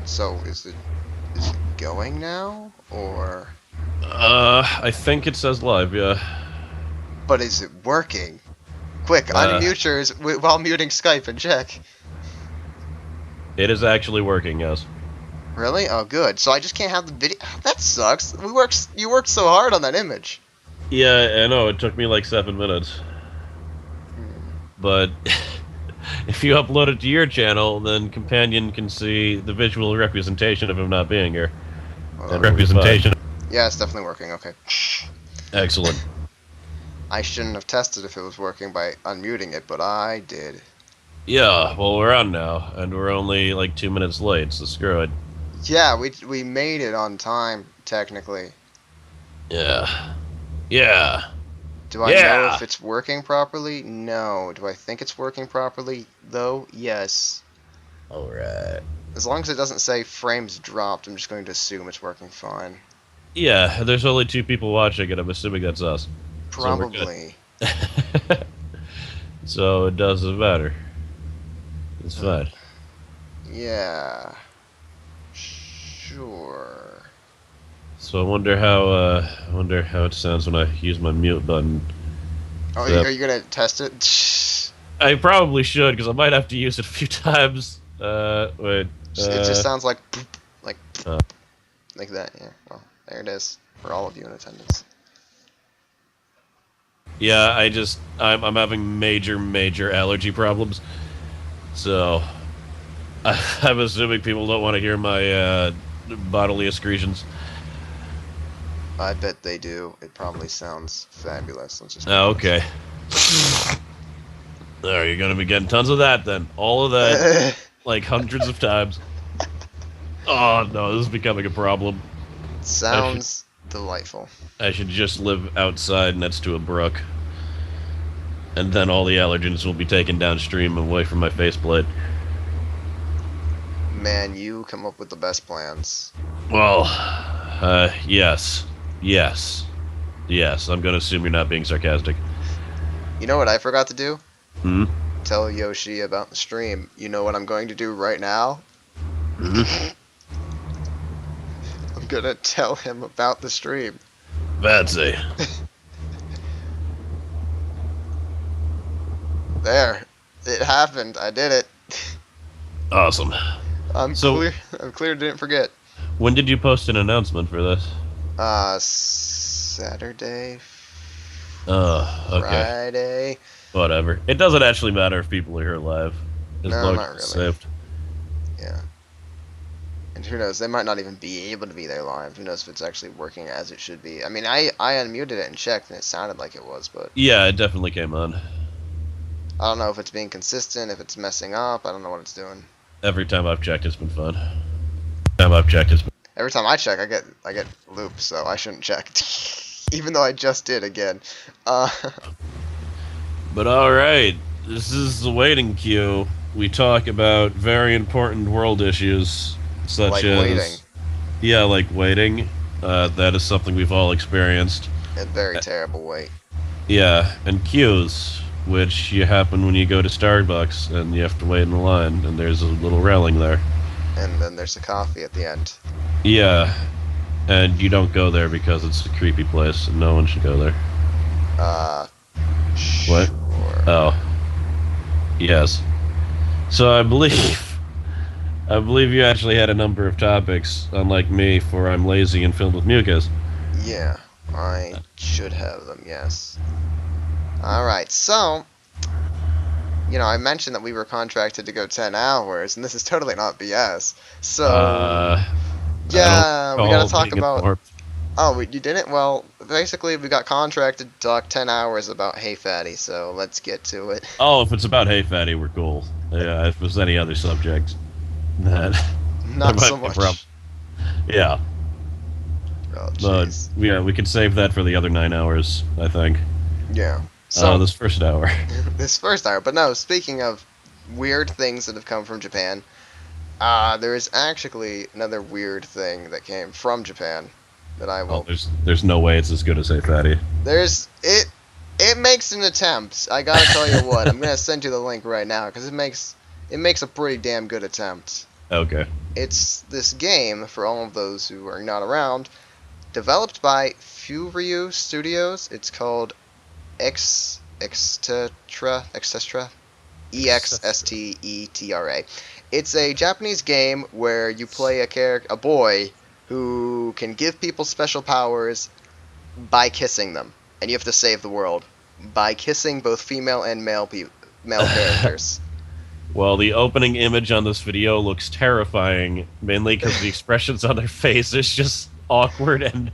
So is it going now, or? I think it says live, yeah. But is it working? Quick, unmute yours while muting Skype and check. It is actually working, yes. Really? Oh, good. So I just can't have the video. That sucks. You worked so hard on that image. Yeah, I know, it took me like 7 minutes. But if you upload it to your channel, then Companion can see the visual representation of him not being here. Well, Representation. yeah, it's definitely working. Okay. Excellent. I shouldn't have tested if it was working by unmuting it, but I did. Yeah, well, we're on now, and we're only like 2 minutes late, so screw it. Yeah, we made it on time, technically. Yeah. Yeah. Do I know if it's working properly? No. Do I think it's working properly, though? Yes. Alright. As long as it doesn't say frames dropped, I'm just going to assume it's working fine. Yeah, there's only 2 people watching it, I'm assuming that's us. Probably. So it doesn't matter. It's fine. Yeah. Sure. So I wonder how it sounds when I use my mute button. Oh, So, are you gonna test it? I probably should, because I might have to use it a few times. Wait. It just sounds like boop, like Oh. like that. Yeah. Well, there it is for all of you in attendance. Yeah, I'm having major allergy problems. So I'm assuming people don't want to hear my bodily excretions. I bet they do. It probably sounds fabulous. Let's just. Oh, okay. There, you're gonna be getting tons of that then. All of that, like hundreds of times. Oh no, this is becoming a problem. Sounds delightful. I should just live outside next to a brook. And then all the allergens will be taken downstream away from my faceplate. Man, you come up with the best plans. Well, yes. Yes. Yes, I'm gonna assume you're not being sarcastic. You know what I forgot to do? Hmm? Tell Yoshi about the stream. You know what I'm going to do right now? Hmm? I'm gonna tell him about the stream. Fancy. There. It happened. I did it. Awesome. I'm clear, didn't forget. When did you post an announcement for this? Saturday, Okay. Friday. Whatever. It doesn't actually matter if people are here live. As No, long not as it's really. saved. Yeah. And who knows, they might not even be able to be there live. Who knows if it's actually working as it should be. I mean, I unmuted it and checked, and it sounded like it was, but Yeah, it definitely came on. I don't know if it's being consistent, if it's messing up. I don't know what it's doing. Every time I've checked, it's been fun. Every time I check, I get loops, so I shouldn't check. Even though I just did again. But alright, this is the waiting queue. We talk about very important world issues, such Like as... waiting. Yeah, like waiting. That is something we've all experienced. A very terrible wait. Yeah, and queues, which you happen when you go to Starbucks and you have to wait in the line, and there's a little railing there. And then there's the coffee at the end. Yeah, and you don't go there because it's a creepy place, and no one should go there. What? Sure. Oh. Yes. So I believe you actually had a number of topics, unlike me, for I'm lazy and filled with mucus. Yeah, I should have them, yes. Alright, so, I mentioned that we were contracted to go 10 hours, and this is totally not BS. So, yeah, we gotta talk about... Oh, you didn't? Well, basically we got contracted to talk 10 hours about Hey Fatty, so let's get to it. Oh, if it's about Hey Fatty, we're cool. Yeah, if it's any other subject, that Not so much. Yeah. Oh, But jeez. yeah, we could save that for the other 9 hours, I think. Yeah. So, This first hour. this first hour, but no, speaking of weird things that have come from Japan, there is actually another weird thing that came from Japan that I will... Oh, there's no way it's as good as Hey Fatty. It makes an attempt. I gotta tell you what. I'm gonna send you the link right now because it makes a pretty damn good attempt. Okay. It's this game, for all of those who are not around, developed by Furyu Studios. It's called Exstetra, Excetra. Exstetra. It's a Japanese game where you play a boy who can give people special powers by kissing them, and you have to save the world by kissing both female and male characters. Well, the opening image on this video looks terrifying, mainly because the expressions on their face is just awkward, and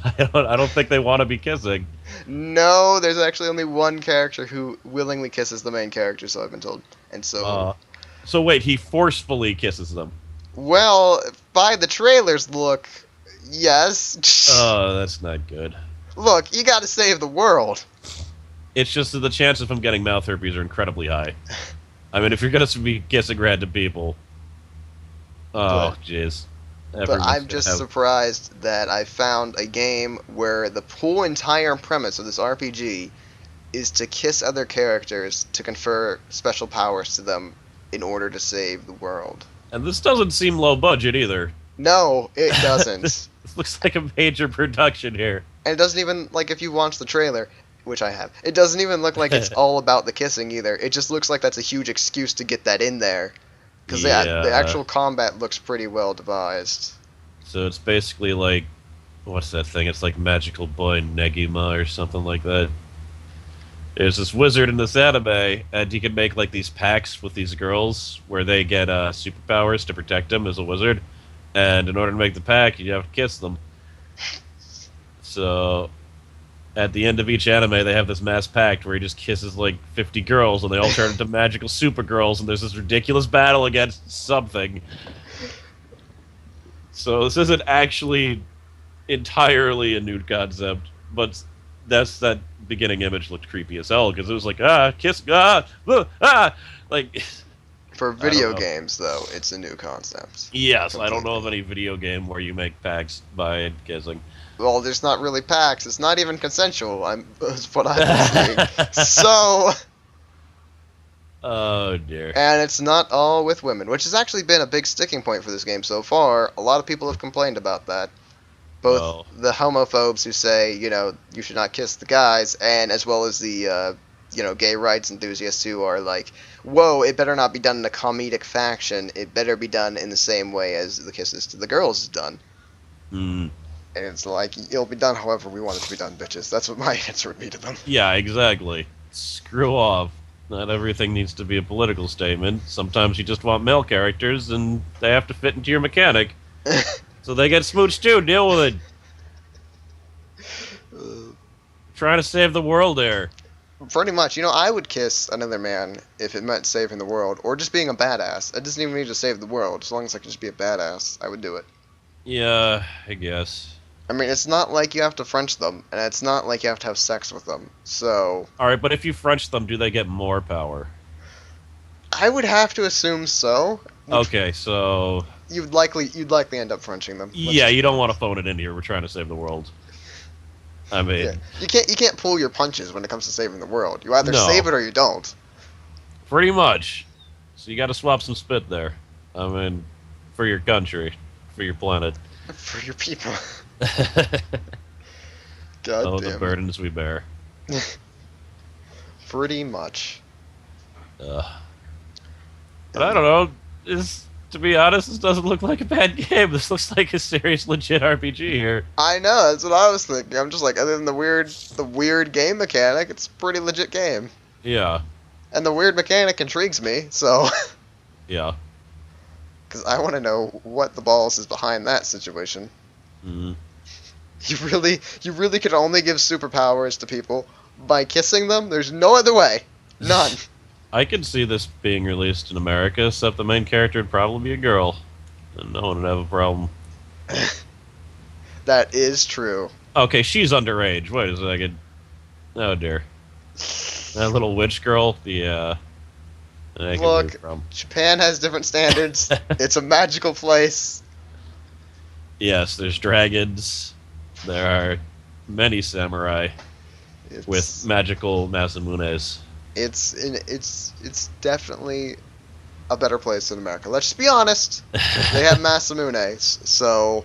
I don't think they want to be kissing. No, there's actually only one character who willingly kisses the main character, so I've been told. And so, Uh, so wait, he forcefully kisses them. well, by the trailers look, yes. Oh, that's not good. Look, you gotta save the world. It's just that the chances of him getting mouth herpes are incredibly high. I mean, if you're going to be kissing random people, oh, jeez. But I'm just surprised that I found a game where the whole entire premise of this RPG is to kiss other characters to confer special powers to them in order to save the world. And this doesn't seem low budget either. No, it doesn't. This looks like a major production here. And it doesn't even, like, if you watch the trailer, which I have, it doesn't even look like it's all about the kissing either. It just looks like that's a huge excuse to get that in there. Because the actual combat looks pretty well devised. So it's basically like, what's that thing? It's like Magical Boy Negima or something like that. There's this wizard in this anime, and he can make like these pacts with these girls where they get superpowers to protect him as a wizard. And in order to make the pact, you have to kiss them. So at the end of each anime, they have this mass pact where he just kisses like 50 girls, and they all turn into magical supergirls, and there's this ridiculous battle against something. So this isn't actually entirely a new concept, but that beginning image looked creepy as hell because it was like kiss like For video games, though, it's a new concept. yes, Completely. I don't know of any video game where you make pacts by kissing. Well, there's not really packs. It's not even consensual. Is what I'm saying. So, Oh dear. and it's not all with women, which has actually been a big sticking point for this game so far. A lot of people have complained about that. Both Well, the homophobes who say, you should not kiss the guys, and as well as the, gay rights enthusiasts who are like, whoa, it better not be done in a comedic fashion. It better be done in the same way as the kisses to the girls is done. mm, And it's like, it'll be done however we want it to be done, bitches. That's what my answer would be to them. yeah, exactly. Screw off. Not everything needs to be a political statement. Sometimes you just want male characters, and they have to fit into your mechanic. So they get smooched too. Deal with it. Trying to save the world there. Pretty much. I would kiss another man if it meant saving the world, or just being a badass. It doesn't even need to save the world. As long as I can just be a badass, I would do it. Yeah, I guess. I mean, it's not like you have to French them, and it's not like you have to have sex with them. So, Alright, but if you French them, do they get more power? I would have to assume so. Okay, so... You'd likely end up Frenching them. Yeah, you don't want to phone it in here. We're trying to save the world. I mean... Yeah. You can't pull your punches when it comes to saving the world. You either No. save it or you don't. Pretty much. So you gotta swap some spit there. I mean, for your country. For your planet. For your people. God Oh, damn the it. burdens we bear. Pretty much. But I don't know. To be honest, this doesn't look like a bad game. This looks like a serious, legit RPG here. I know, that's what I was thinking. I'm just like, other than the weird game mechanic, it's a pretty legit game. Yeah, And the weird mechanic intrigues me, so... yeah. Because I want to know what the balls is behind that situation. Mm. You really could only give superpowers to people by kissing them? There's no other way. None. I could see this being released in America, except the main character would probably be a girl. And no one would have a problem. That is true. Okay, she's underage. Wait a second. Oh dear. That little witch girl? Yeah. I can Look, move from. Japan has different standards. It's a magical place. Yes, there's dragons. There are many samurai with magical Masamunes. It's definitely a better place than America. Let's just be honest. They have Masamunes, so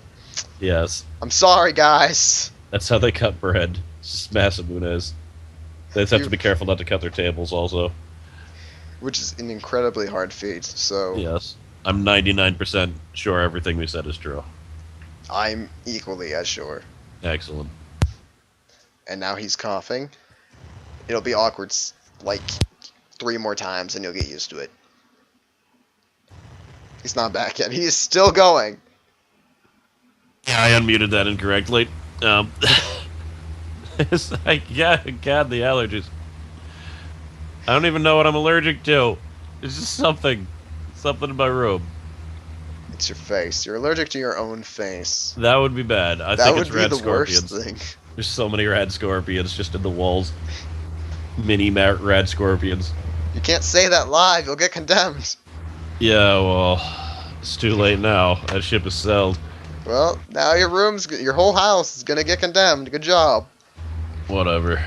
Yes. I'm sorry, guys. That's how they cut bread. It's just Masamunes. They just have to You- be careful not to cut their tables also. Which is an incredibly hard feat, so Yes. I'm 99% sure everything we said is true. I'm equally as sure. Excellent. And now he's coughing. It'll be awkward, like, 3 more times, and you'll get used to it. He's not back yet. He is still going. Yeah, I unmuted that incorrectly. It's like, yeah, God, the allergies. I don't even know what I'm allergic to. It's just something. Something in my room. It's your face. You're allergic to your own face. That would be bad. I That think would it's be rad the scorpions. worst thing. There's so many rad scorpions just in the walls. Mini rad scorpions. You can't say that live. You'll get condemned. Yeah, well, it's too late now. That ship is sailed. Well, now your whole house is gonna get condemned. Good job. Whatever.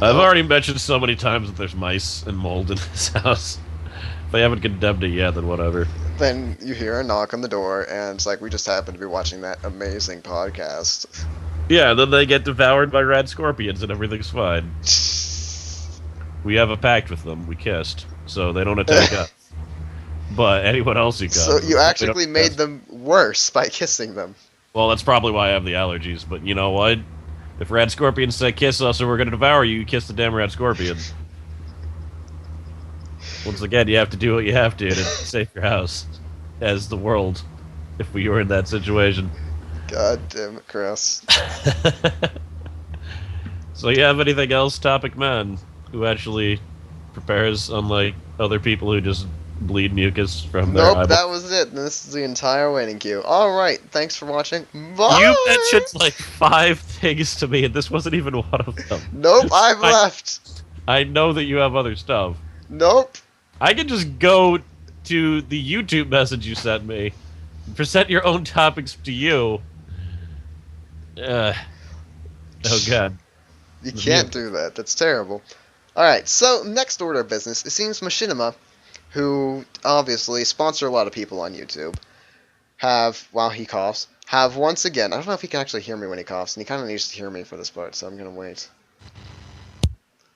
I've already mentioned so many times that there's mice and mold in this house. If they haven't condemned it yet, then whatever. Then you hear a knock on the door, and it's like we just happened to be watching that amazing podcast. Yeah, then they get devoured by rad scorpions and everything's fine. We have a pact with them. We kissed, so they don't attack us. But anyone else who comes. So you they actually don't made attack. them worse by kissing them. Well, that's probably why I have the allergies. But you know what? If rad scorpions say kiss us or we're going to devour you, you kiss the damn rad scorpions. Once again, you have to do what you have to save your house. As the world, if we were in that situation. God damn it, Chris. So you have anything else, Topic Man, who actually prepares, unlike other people who just bleed mucus from their Nope, eyeball? that was it. This is the entire waiting queue. Alright, thanks for watching. Bye! You mentioned like 5 things to me, and this wasn't even one of them. Nope, I've left. I know that you have other stuff. Nope. I can just go to the YouTube message you sent me, present your own topics to you. Oh god. You can't do that. That's terrible. Alright, so next order of business, it seems Machinima, who obviously sponsor a lot of people on YouTube, while he coughs, have once again, I don't know if he can actually hear me when he coughs, and he kind of needs to hear me for this part, so I'm going to wait.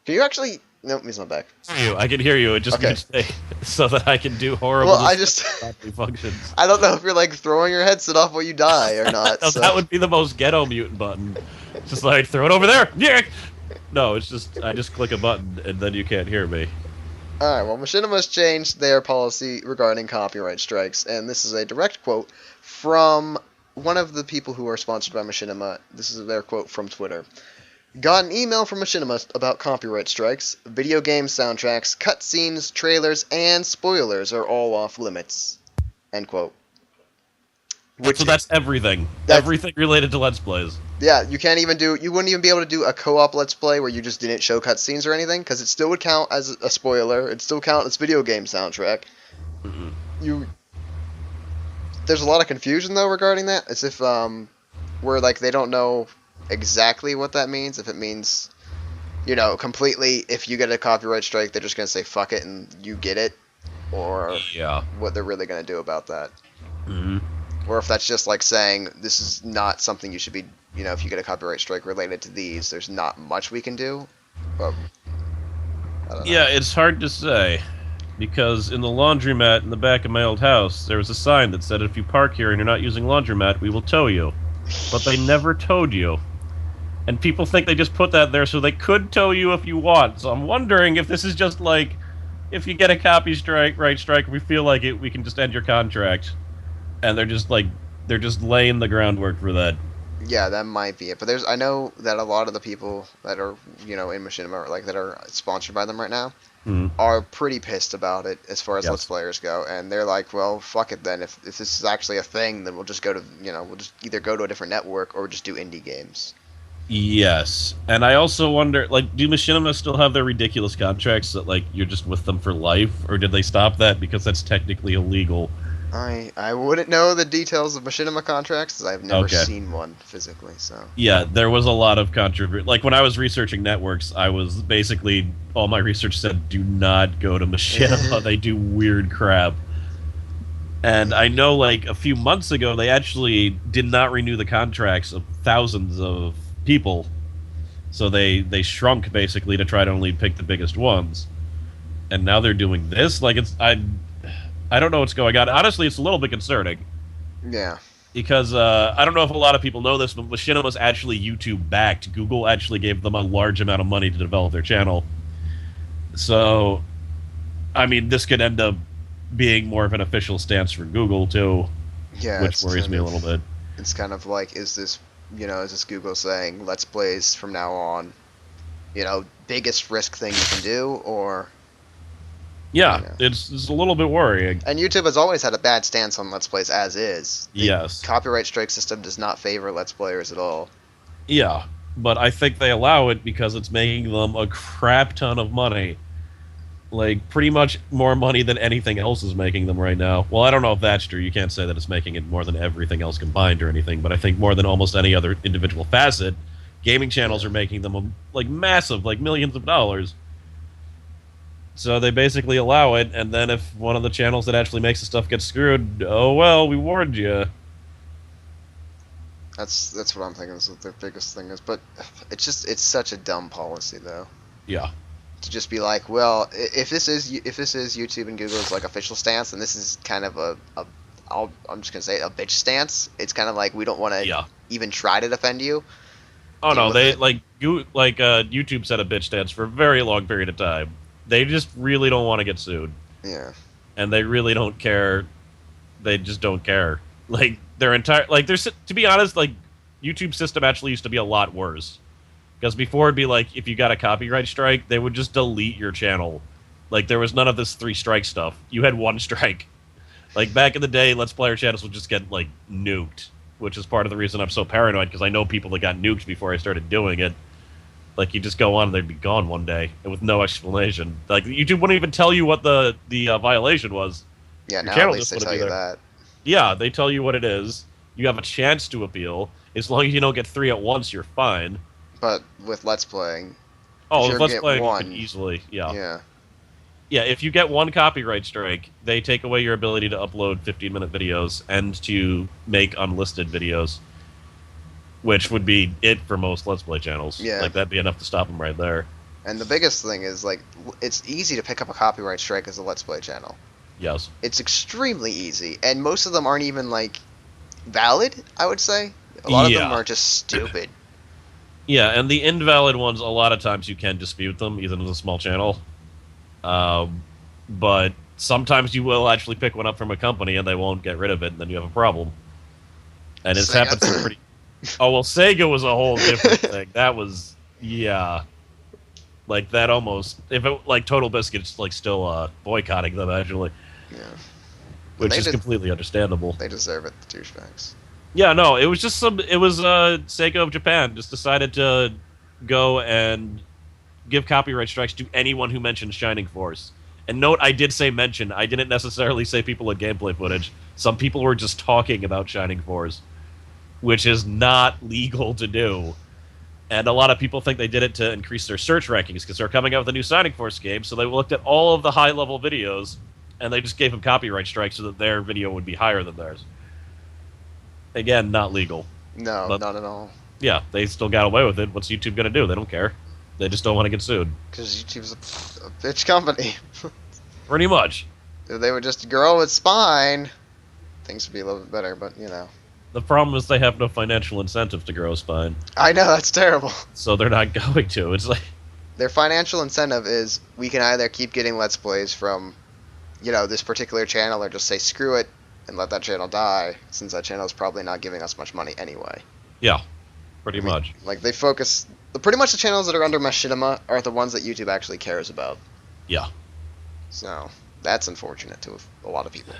Can you actually... Nope, he's not back. I can hear you. It just Okay. needs to so that I can do horrible Well, I just... functions. I don't know if you're, like, throwing your headset off while you die or not, No, so... that would be the most ghetto mutant button. It's just like, throw it over there! Yeah! No, it's just, I just click a button and then you can't hear me. Alright, well, Machinima's changed their policy regarding copyright strikes, and this is a direct quote from one of the people who are sponsored by Machinima. This is their quote from Twitter. Got an email from Machinima about copyright strikes. Video game soundtracks, cutscenes, trailers, and spoilers are all off limits. End quote. So that's everything. Everything related to Let's Plays. Yeah, you wouldn't even be able to do a co-op Let's Play where you just didn't show cutscenes or anything, because it still would count as a spoiler. It'd still count as video game soundtrack. There's a lot of confusion, though, regarding that. As if, where, like, they don't know exactly what that means. If it means, completely, if you get a copyright strike, they're just going to say, fuck it, and you get it. Or Yeah. what they're really going to do about that. Mm-hmm. Or if that's just like saying, this is not something you should be, if you get a copyright strike related to these, there's not much we can do. But, I don't know. Yeah, it's hard to say. Because in the laundromat in the back of my old house, there was a sign that said, if you park here and you're not using laundromat, we will tow you. But they never towed you. And people think they just put that there so they could tow you if you want. So I'm wondering if this is just like, if you get a copyright strike, we feel like it, we can just end your contract. And they're just laying the groundwork for that. Yeah, that might be it. But I know that a lot of the people that are, in Machinima, like, that are sponsored by them right now, are pretty pissed about it as far as Let's Players go. And they're like, well, fuck it then. If this is actually a thing, then we'll just go to, we'll just either go to a different network or just do indie games. Yes. And I also wonder, like, do Machinima still have their ridiculous contracts that, like, you're just with them for life? Or did they stop that because that's technically illegal? I wouldn't know the details of Machinima contracts, because I've never seen one physically, so... Yeah, there was a lot of controversy. Like, when I was researching networks, I was basically... All my research said, do not go to Machinima. They do weird crap. And I know, like, a few months ago, they actually did not renew the contracts of thousands of people. So they shrunk, basically, to try to only pick the biggest ones. And now they're doing this? Like, I don't know what's going on. Honestly, it's a little bit concerning. Yeah. Because I don't know if a lot of people know this, but Machinima was actually YouTube backed. Google actually gave them a large amount of money to develop their channel. So, I mean, this could end up being more of an official stance for Google too, Yeah, which worries me a little bit. it's kind of like, is this, is this Google saying, let's plays from now on, biggest risk thing you can do, or, Yeah, it's a little bit worrying. And YouTube has always had a bad stance on let's plays as is. The Yes. copyright strike system does not favor let's players at all. Yeah, but I think they allow it because it's making them a crap ton of money. Like, pretty much more money than anything else is making them right now. Well, I don't know if that's true. You can't say that it's making it more than everything else combined or anything, but I think more than almost any other individual facet, gaming channels are making them, like, massive, like, millions of dollars. So they basically allow it, and then if one of the channels that actually makes the stuff gets screwed, oh well, we warned you. That's what I'm thinking is what their biggest thing is. But it's such a dumb policy though. Yeah. To just be like, well, if this is YouTube and Google's like official stance, and this is kind of I'm just gonna say a bitch stance. It's kind of like we don't want to even try to defend you. Oh no, they YouTube set a bitch stance for a very long period of time. They just really don't want to get sued. Yeah. And they really don't care. They just don't care. Like, their entire... Like, there's... To be honest, like, YouTube's system actually used to be a lot worse. Because before it'd be like, if you got a copyright strike, they would just delete your channel. Like, there was none of this 3 strike stuff. You had 1 strike. Like, back in the day, Let's Player channels would just get, like, nuked. Which is part of the reason I'm so paranoid, because I know people that got nuked before I started doing it. Like, you just go on and they'd be gone one day, and with no explanation. Like, YouTube wouldn't even tell you what the violation was. Yeah, Your now channel at least just they wouldn't tell be you there. that. Yeah, they tell you what it is. You have a chance to appeal. As long as you don't get 3 at once, you're fine. But with Let's Playing... Oh, with Let's Playing, you can easily, Yeah. Yeah, if you get 1 copyright strike, they take away your ability to upload 15-minute videos and to make unlisted videos. Which would be it for most Let's Play channels. Yeah. Like, that'd be enough to stop them right there. And the biggest thing is, like, it's easy to pick up a copyright strike as a Let's Play channel. Yes. It's extremely easy, and most of them aren't even, like, valid, I would say. A lot of them are just stupid. Yeah, and the invalid ones, a lot of times you can dispute them, even as a small channel. But sometimes you will actually pick one up from a company and they won't get rid of it, and then you have a problem. And it's happened to pretty... Oh, well, Sega was a whole different thing. That was... Yeah. Like, that almost... If it... Like, Total Biscuit's, like, still boycotting them, actually. Yeah. Which is completely understandable. They deserve it, the douchebags. Yeah, no, it was just some... It was, Sega of Japan just decided to go and give copyright strikes to anyone who mentioned Shining Force. And note, I did say mention. I didn't necessarily say people had gameplay footage. Some people were just talking about Shining Force, which is not legal to do. And a lot of people think they did it to increase their search rankings because they're coming out with a new Shining Force game, so they looked at all of the high-level videos, and they just gave them copyright strikes so that their video would be higher than theirs. Again, not legal. No, but, not at all. Yeah, they still got away with it. What's YouTube going to do? They don't care. They just don't want to get sued. Because YouTube's a bitch company. Pretty much. If they would just grow its spine, things would be a little bit better, but, you know. The problem is they have no financial incentive to grow a spine. I know, that's terrible. So they're not going to. It's like... Their financial incentive is we can either keep getting Let's Plays from, this particular channel, or just say screw it and let that channel die, since that channel is probably not giving us much money anyway. Yeah, pretty much. Like, they focus... Pretty much the channels that are under Machinima are the ones that YouTube actually cares about. Yeah. So, that's unfortunate to a lot of people.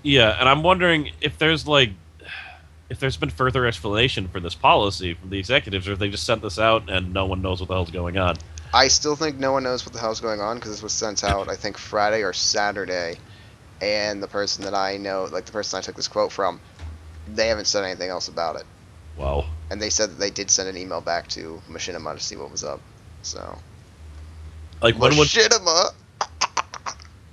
Yeah, and I'm wondering if there's, like... If there's been further explanation for this policy from the executives, or if they just sent this out and no one knows what the hell's going on. I still think no one knows what the hell's going on, because this was sent out, I think, Friday or Saturday. And the person that I know, like the person I took this quote from, they haven't said anything else about it. Wow. And they said that they did send an email back to Machinima to see what was up. So, like, when would... Machinima!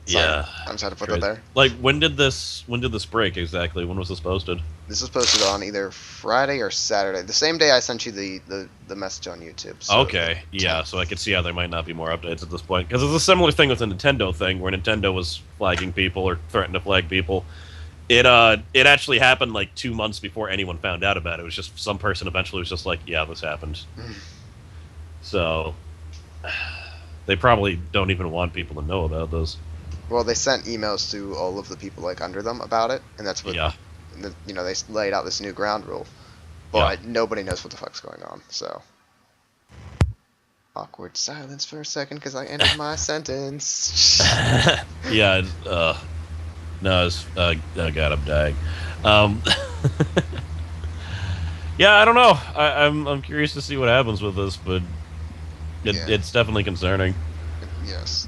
Sorry, Yeah. I'm just had to put that Crazy. there. Like, when did this break exactly? When was this posted? This was posted on either Friday or Saturday, the same day I sent you the message on YouTube. So the Okay, yeah, 10th. so I could see how there might not be more updates at this point. Because it's a similar thing with the Nintendo thing, where Nintendo was flagging people or threatened to flag people. It actually happened like 2 months before anyone found out about it. It was just some person eventually was just like, yeah, this happened. So they probably don't even want people to know about this. Well, they sent emails to all of the people like under them about it, and that's what Yeah, they laid out this new ground rule. yeah. But nobody knows what the fuck's going on. So awkward silence for a second because I ended my sentence. Yeah, no, it's, oh god, I'm dying. Um, yeah, I don't know. I'm curious to see what happens with this, but Yeah. it's definitely concerning. Yes,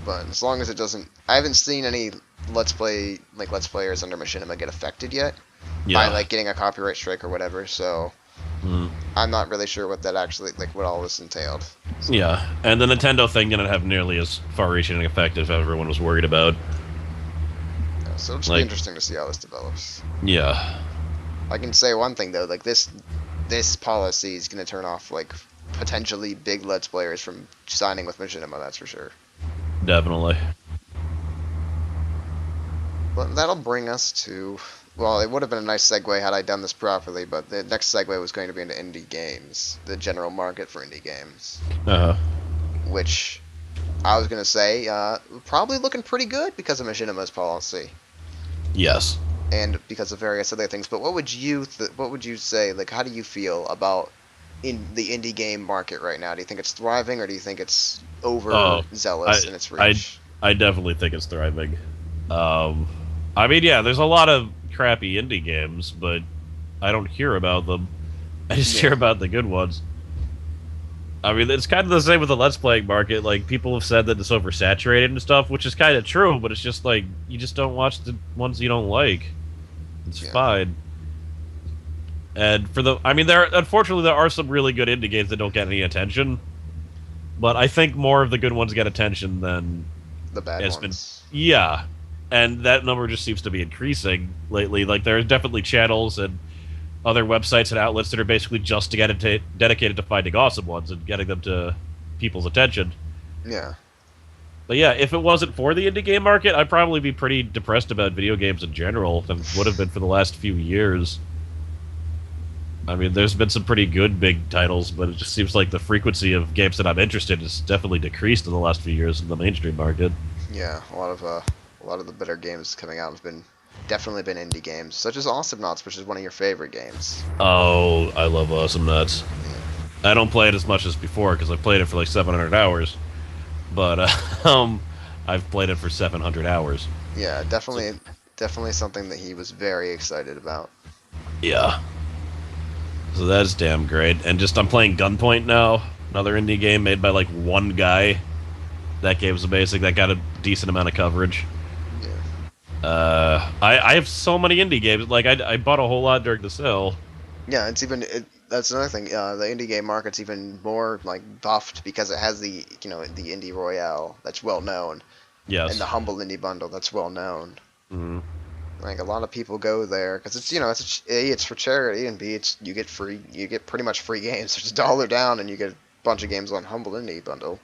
but as long as it doesn't, I haven't seen any let's players under Machinima get affected yet by Yeah. like getting a copyright strike or whatever. So Mm. I'm not really sure what that actually what all this entailed. Yeah, and the Nintendo thing didn't have nearly as far-reaching an effect as everyone was worried about. Yeah, so it'll just be Like, interesting to see how this develops. yeah, I can say one thing though, like this policy is going to turn off like potentially big Let's players from signing with Machinima. That's for sure. definitely. But that'll bring us to, well, it would have been a nice segue had I done this properly, but the next segue was going to be into indie games, the general market for indie games, Uh, which I was going to say probably looking pretty good because of Machinima's policy yes. and because of various other things. But what would you say? Like, how do you feel about in the indie game market right now? Do you think it's thriving, or do you think it's overzealous in its reach? I definitely think it's thriving. I mean, yeah, there's a lot of crappy indie games, but I don't hear about them. I just hear about the good ones. I mean, it's kind of the same with the Let's Playing market. Like, people have said that it's oversaturated and stuff, which is kind of true, but it's just like, you just don't watch the ones you don't like. It's fine. And I mean, unfortunately, there are some really good indie games that don't get any attention, but I think more of the good ones get attention than The bad has ones. yeah. And that number just seems to be increasing lately. Like, there are definitely channels and other websites and outlets that are basically just dedicated to finding awesome ones and getting them to people's attention. Yeah. But yeah, if it wasn't for the indie game market, I'd probably be pretty depressed about video games in general, and would have been for the last few years. I mean, there's been some pretty good big titles, but it just seems like the frequency of games that I'm interested in has definitely decreased in the last few years in the mainstream market. Yeah, a lot of the better games coming out have definitely been indie games, such as Awesome Knots, which is one of your favorite games. Oh, I love Awesome Nuts. Yeah. I don't play it as much as before because I played it for like 700 hours, but I've played it for 700 hours. Yeah, definitely something that he was very excited about. Yeah. So that's damn great. And just I'm playing Gunpoint now, another indie game made by like one guy. That game's amazing. That got a decent amount of coverage. Yeah. I have so many indie games. Like I bought a whole lot during the sale. Yeah, that's another thing. The indie game market's even more like buffed because it has the the indie royale that's well known, Yes. and the humble indie bundle that's well known. Mm-hmm. Like a lot of people go there because it's it's for charity, and B you get pretty much free games. There's $1 down and you get a bunch of games on humble indie bundle.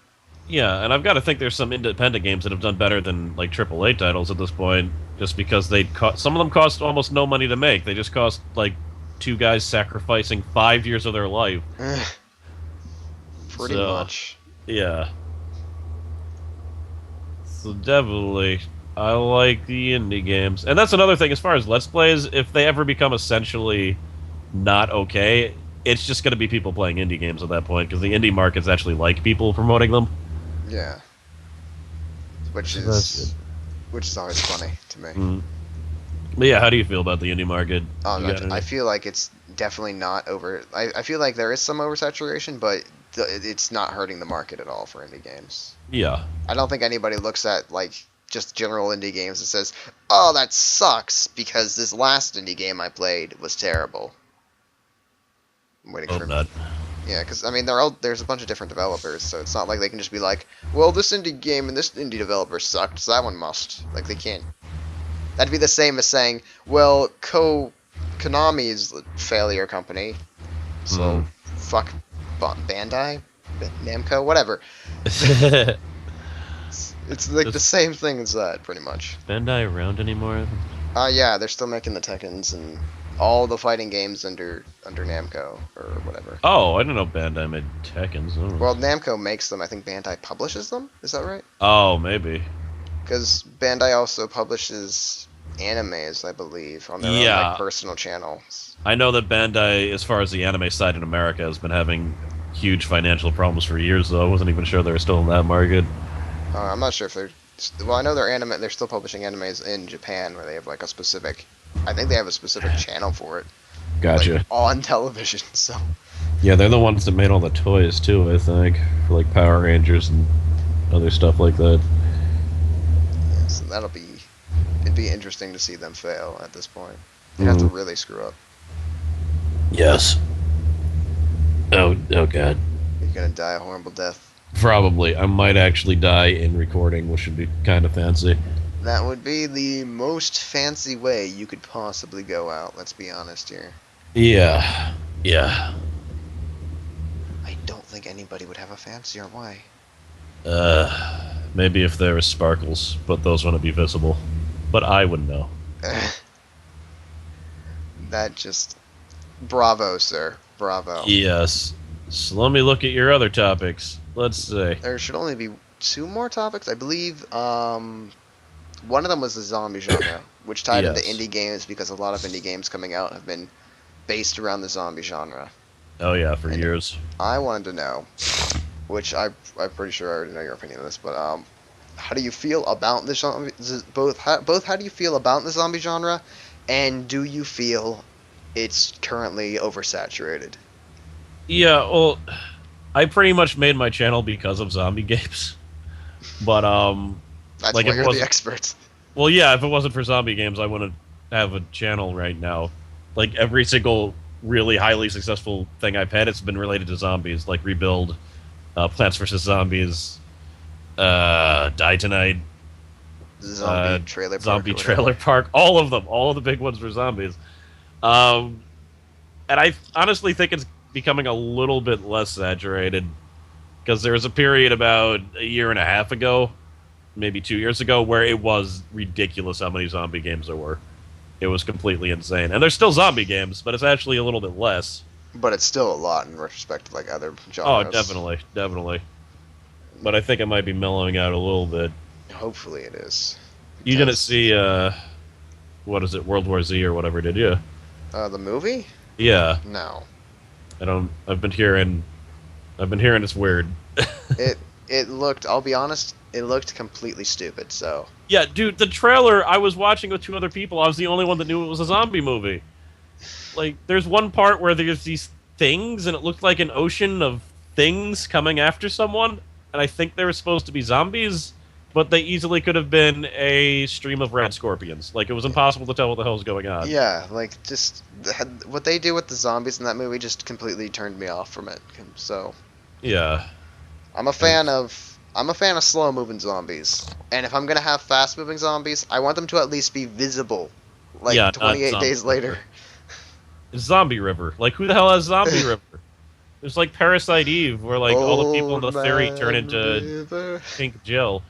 Yeah, and I've got to think there's some independent games that have done better than like AAA titles at this point, just because some of them cost almost no money to make. They just cost like two guys sacrificing 5 years of their life. Pretty much. Yeah. So definitely, I like the indie games, and that's another thing as far as Let's Plays. If they ever become essentially not okay, it's just going to be people playing indie games at that point because the indie markets actually like people promoting them. Yeah. Which So is always funny to me. Mm. But yeah, how do you feel about the indie market? I feel like it's definitely not over. I feel like there is some oversaturation, but it's not hurting the market at all for indie games. Yeah. I don't think anybody looks at like just general indie games and says, "Oh, that sucks," because this last indie game I played was terrible. I'm waiting for Not. Yeah, because I mean, there's a bunch of different developers, so it's not like they can just be like, well, this indie game and this indie developer sucked, so that one must. Like, they can't. That'd be the same as saying, well, Konami is a failure company, Hmm. so fuck Bandai, Namco, whatever. It's like the Does same thing as that, pretty much. Bandai around anymore? Yeah, they're still making the Tekkens and all the fighting games under Namco or whatever. Oh, I don't know Bandai made Tekkens. Oh. Well, Namco makes them. I think Bandai publishes them. Is that right? Oh, maybe. Because Bandai also publishes animes, I believe, on their own like Yeah, personal channels. I know that Bandai, as far as the anime side in America, has been having huge financial problems for years. Though I wasn't even sure they were still in that market. I'm not sure if they're. Well, I know they're anime. They're still publishing animes in Japan, where they have like a specific. I think they have a specific channel for it, like Gotcha. on television. So Yeah, they're the ones that made all the toys too. I think for like Power Rangers and other stuff like that. yes, it'd be interesting to see them fail at this point. They have to really screw up. Yes. Oh god. You're gonna die a horrible death. Probably. I might actually die in recording, which would be kind of fancy. That would be the most fancy way you could possibly go out. Let's be honest here. Yeah. Yeah. I don't think anybody would have a fancier way. Maybe if there was sparkles, but those wouldn't be visible. But I would know. That just bravo, sir. Bravo. Yes. So let me look at your other topics. Let's see. There should only be two more topics, I believe. One of them was the zombie genre, which tied into Yes. indie games because a lot of indie games coming out have been based around the zombie genre. Oh yeah, for And years. I wanted to know, which I'm pretty sure I already know your opinion on this, but how do you feel about the zombie? Both how do you feel about the zombie genre, and do you feel it's currently oversaturated? Yeah, well, I pretty much made my channel because of zombie games. But That's like why if it you're the wasn't, expert. well, yeah, if it wasn't for zombie games, I wouldn't have a channel right now. Like every single really highly successful thing I've had, it's been related to zombies, like Rebuild, Plants vs Zombies, Die Tonight, Zombie trailer park. Zombie or whatever. Trailer Park, all of them, all of the big ones were zombies. And I honestly think it's becoming a little bit less saturated because there was a period about a year and a half ago, maybe 2 years ago, where it was ridiculous how many zombie games there were. It was completely insane. And there's still zombie games, but it's actually a little bit less. But it's still a lot in retrospect to like other Oh, genres. definitely, definitely. But I think it might be mellowing out a little bit. Hopefully it is. You didn't Because, see, what is it, World War Z or whatever, did you? the movie? Yeah, No. I've been hearing it's weird. It looked. I'll be honest. It looked completely stupid. So Yeah, dude, the trailer I was watching with two other people. I was the only one that knew it was a zombie movie. Like, there's one part where there's these things, and it looked like an ocean of things coming after someone, and I think they were supposed to be zombies, but they easily could have been a stream of red scorpions. Like, it was impossible to tell what the hell's going on. yeah, like just what they do with the zombies in that movie just completely turned me off from it. So Yeah. I'm a fan of slow moving zombies, and if I'm gonna have fast moving zombies, I want them to at least be visible. Like Yeah, not 28 Zombie days later. River. It's Zombie River. Like, who the hell has Zombie River? There's like Parasite Eve, where like all the people in the Old theory turn Man into River. pink Jill.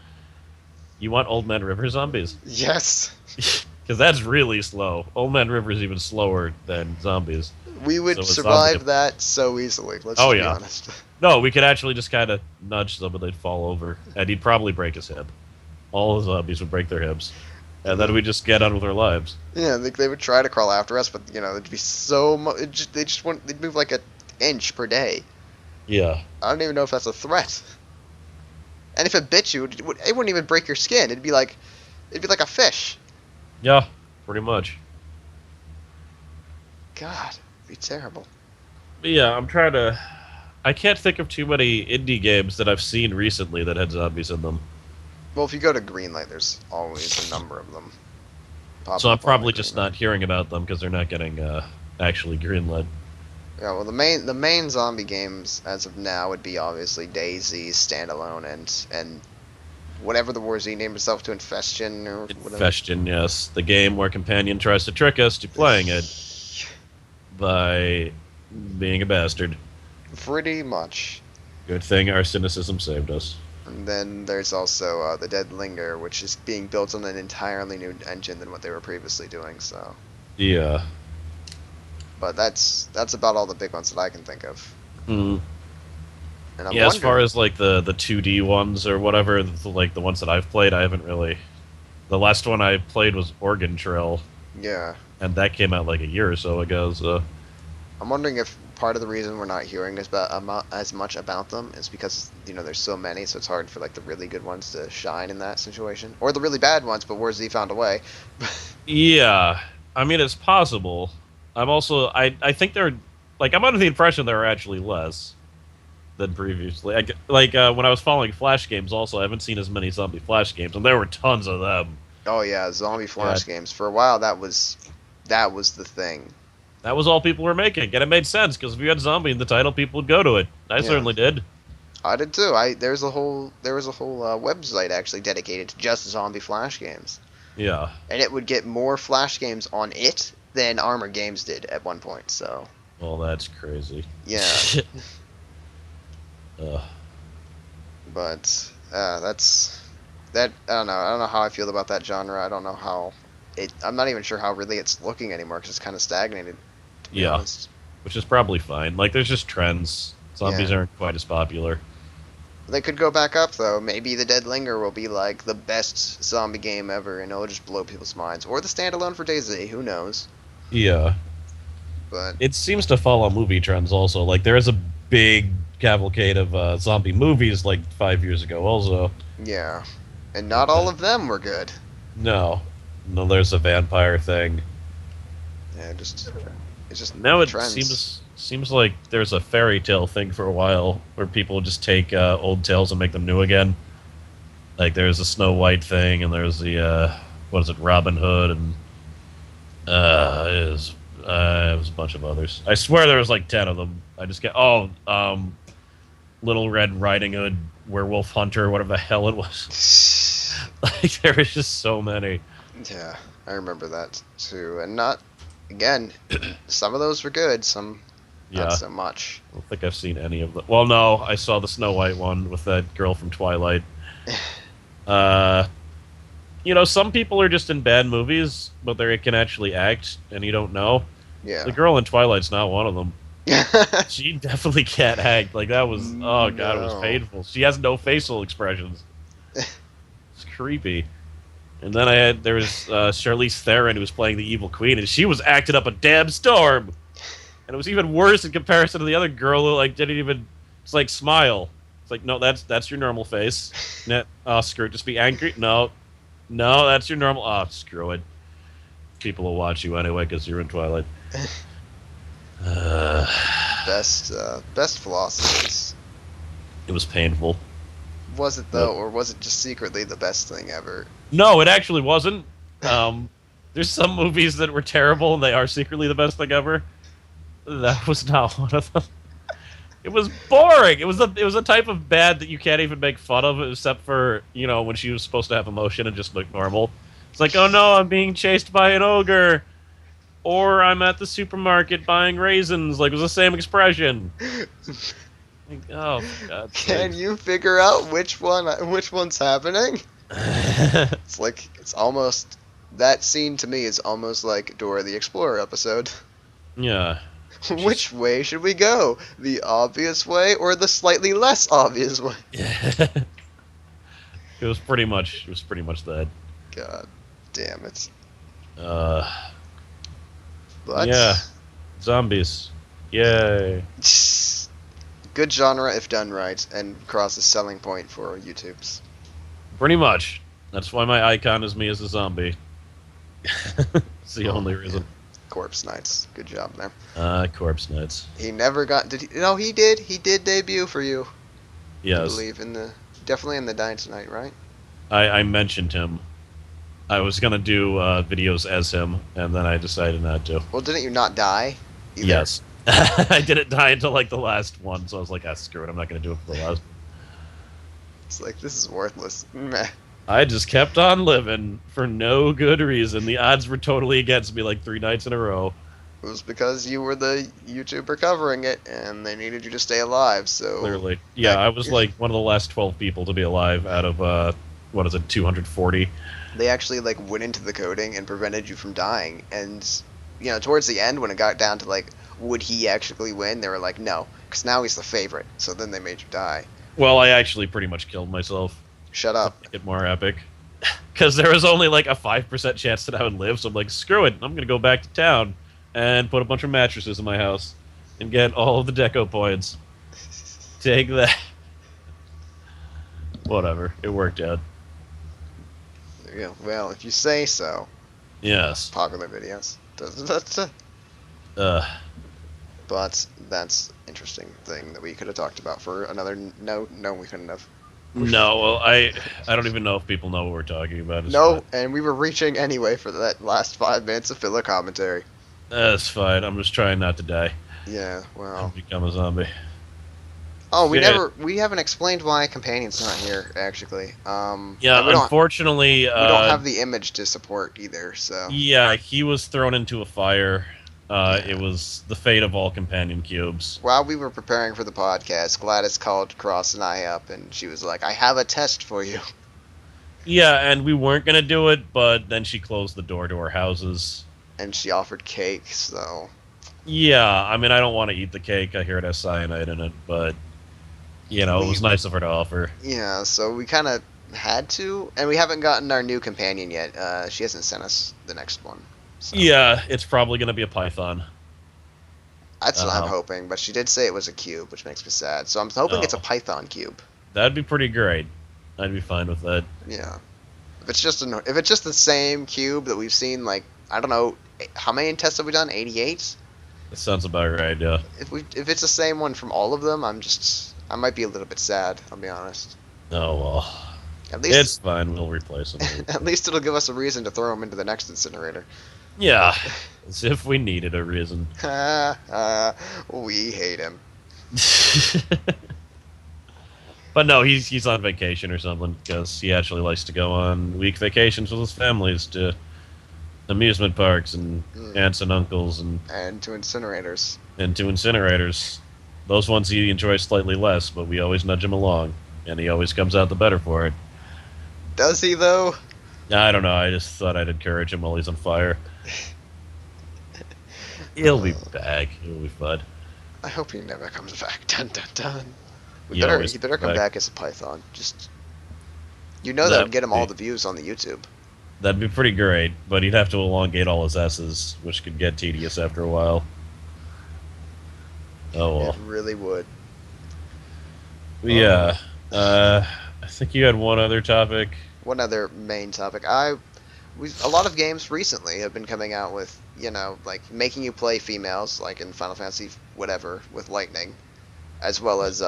You want Old Man River zombies? Yes. Because that's really slow. Old Man River is even slower than zombies. We would So it's survive zombie- that so easily. Let's Oh, just be yeah. honest. No, we could actually just kind of nudge someone, they'd fall over, and he'd probably break his hip. All the zombies would break their hips. And then we'd just get on with our lives. Yeah, they would try to crawl after us, but it'd be so much. They'd move like an inch per day. Yeah. I don't even know if that's a threat. And if it bit you, it wouldn't even break your skin. It'd be like a fish. Yeah, pretty much. God, it'd be terrible. But yeah, I'm trying to... I can't think of too many indie games that I've seen recently that had zombies in them. Well, if you go to Greenlight, there's always a number of them. So I'm probably just not hearing about them because they're not getting actually greenlit. Yeah, well, the main zombie games as of now would be obviously Daisy, Standalone, and whatever the War Z named itself to, Infestion or whatever. Infestion, yes. The game where Companion tries to trick us to playing it by being a bastard. Pretty much. Good thing our cynicism saved us. And then there's also the Dead Linger, which is being built on an entirely new engine than what they were previously doing. So, Yeah. but that's about all the big ones that I can think of. Mm. And I'm Yeah, as far wondering, as like the 2D ones or whatever, like the ones that I've played, I haven't really. The last one I played was Oregon Trail, yeah, and that came out like a year or so ago. So I'm wondering if part of the reason we're not hearing as much about them is because there's so many, so it's hard for like the really good ones to shine in that situation, or the really bad ones. But War Z found a way. yeah, I mean it's possible. I think they're like I'm under the impression there are actually less than previously. When I was following Flash games, also I haven't seen as many zombie Flash games, and there were tons of them. Oh yeah, zombie Yeah, flash games. For a while, that was the thing. that was all people were making, and it made sense because if you had zombie in the title, people would go to it. I Yeah, certainly did. I did too. There was a whole website actually dedicated to just zombie flash games, Yeah. and it would get more flash games on it than Armor Games did at one point. So Well, that's crazy. yeah, Ugh. but that's that. I don't know how I feel about that genre. I don't know how it. I'm not even sure how really it's looking anymore because it's kind of stagnated. To be Yeah, honest. which is probably fine. Like, there's just trends. Zombies Yeah. aren't quite as popular. They could go back up though. Maybe the Dead Linger will be like the best zombie game ever, and it'll just blow people's minds. Or the standalone for DayZ, who knows? Yeah. But It seems to follow movie trends also. Like, there is a big cavalcade of zombie movies like 5 years ago also. yeah, and not all of them were good. No. No, there's a vampire thing. Yeah, it's just Now it trends. seems like there's a fairy tale thing for a while where people just take old tales and make them new again. Like there's a Snow White thing, and there's the what is it, Robin Hood, and it was a bunch of others. I swear there was like 10 of them. I just get Little Red Riding Hood, Werewolf Hunter, whatever the hell it was. Like there was just so many. Yeah, I remember that too. And not again, some of those were good, some not Yeah, so much. I don't think I've seen any of them. Well, no, I saw the Snow White one with that girl from Twilight. Uh, some people are just in bad movies, but they can actually act, and you don't know. Yeah. The girl in Twilight's not one of them. She definitely can't act. Like that was, oh god, it was No. painful. She has no facial expressions. It's creepy. And then there was Charlize Theron who was playing the evil queen, and she was acting up a damn storm. And it was even worse in comparison to the other girl who like didn't even, it's like smile. It's like, no, that's your normal face. Oh, screw it, just be angry. No, that's your normal. Oh, screw it. People will watch you anyway because you're in Twilight. Uh, Best philosophies. it was painful. Was it But though, or was it just secretly the best thing ever? no, it actually wasn't. There's some movies that were terrible, and they are secretly the best thing ever. That was not one of them. It was boring. It was a type of bad that you can't even make fun of, except for when she was supposed to have emotion and just look normal. It's like, oh no, I'm being chased by an ogre, or I'm at the supermarket buying raisins. Like it was the same expression. Like, oh, for God's Can sake. you figure out which one's happening? It's like it's almost that scene to me is almost like Dora the Explorer episode. Yeah. Which way should we go? The obvious way or the slightly less obvious way? It was pretty much that. God damn it. Uh, But yeah, zombies. Yay. good genre if done right, and Cross is selling point for YouTube's. Pretty much. That's why my icon is me as a zombie. It's the only reason. Corpse Knights. Good job there. Corpse Knights. He never got. Did he? No, he did. He did debut for you. I Yes. believe definitely in the Die Tonight, right? I mentioned him. I was gonna do videos as him, and then I decided not to. Well, didn't you not die? Either? Yes. I didn't die until like the last one, so I was like, ah, screw it, I'm not gonna do it for the last. It's like, this is worthless. Meh. I just kept on living for no good reason. The odds were totally against me like 3 nights in a row. It was because you were the YouTuber covering it, and they needed you to stay alive, so... Clearly. Yeah, That, I was like one of the last 12 people to be alive out of, what is it, 240? they actually, like, went into the coding and prevented you from dying, and, you know, towards the end, when it got down to, like, would he actually win, they were like, no, because now he's the favorite, so then they made you die. Well, I actually pretty much killed myself Shut to up. make it more epic. Because there was only like a 5% chance that I would live, so I'm like, screw it, I'm gonna go back to town and put a bunch of mattresses in my house and get all of the deco points. Take that. Whatever, it worked out. Yeah, well, if you say so. Yes. Popular videos. Uh, But that's interesting thing that we could have talked about for another... No, we couldn't have. no, well, I don't even know if people know what we're talking about. It's No, fine. and we were reaching anyway for that last 5 minutes of filler commentary. That's fine. I'm just trying not to die Yeah, well... and become a zombie. Oh, Yeah. we haven't explained why Companion's not here, actually. Yeah, and we unfortunately, don't have the image to support either, so... yeah, he was thrown into a fire. Yeah. It was the fate of all companion cubes. While we were preparing for the podcast, Gladys called Cross and I up, and she was like, I have a test for you. Yeah, and we weren't gonna do it, but then she closed the door to our houses. And she offered cake, so... Yeah, I mean, I don't want to eat the cake. I hear it has cyanide in it, but you know, it was nice of her to offer. Yeah, so we kind of had to, and we haven't gotten our new companion yet. She hasn't sent us the next one. So. Yeah, it's probably gonna be a python. That's what I'm Oh. hoping, but she did say it was a cube, which makes me sad. So I'm hoping it's a Oh. python cube. That'd be pretty great. I'd be fine with that. Yeah. If it's just the same cube that we've seen, like, I don't know, how many tests have we done? 88? That sounds about right. Yeah. If it's the same one from all of them, I might be a little bit sad. I'll be honest. Oh well. At least It's fine. We'll replace him. at least it'll give us a reason to throw him into the next incinerator. Yeah, as if we needed a reason. We hate him. But no, he's on vacation or something because he actually likes to go on week vacations with his families to amusement parks and aunts and uncles and And to incinerators. to incinerators. Those ones he enjoys slightly less, but we always nudge him along, and he always comes out the better for it. Does he, though? I don't know. I just thought I'd encourage him while he's on fire. He'll be back. He'll be fun. I hope he never comes back. Dun dun dun. He always He better come comes back back. as a python. Just, you know, that That would get him would all be- the views on the YouTube. That'd be pretty great, but he'd have to elongate all his S's, which could get tedious after a while. Oh well. It really would. Yeah. I think you had one other topic. One other main topic. A lot of games recently have been coming out with, you know, like making you play females, like in Final Fantasy whatever with Lightning, as well as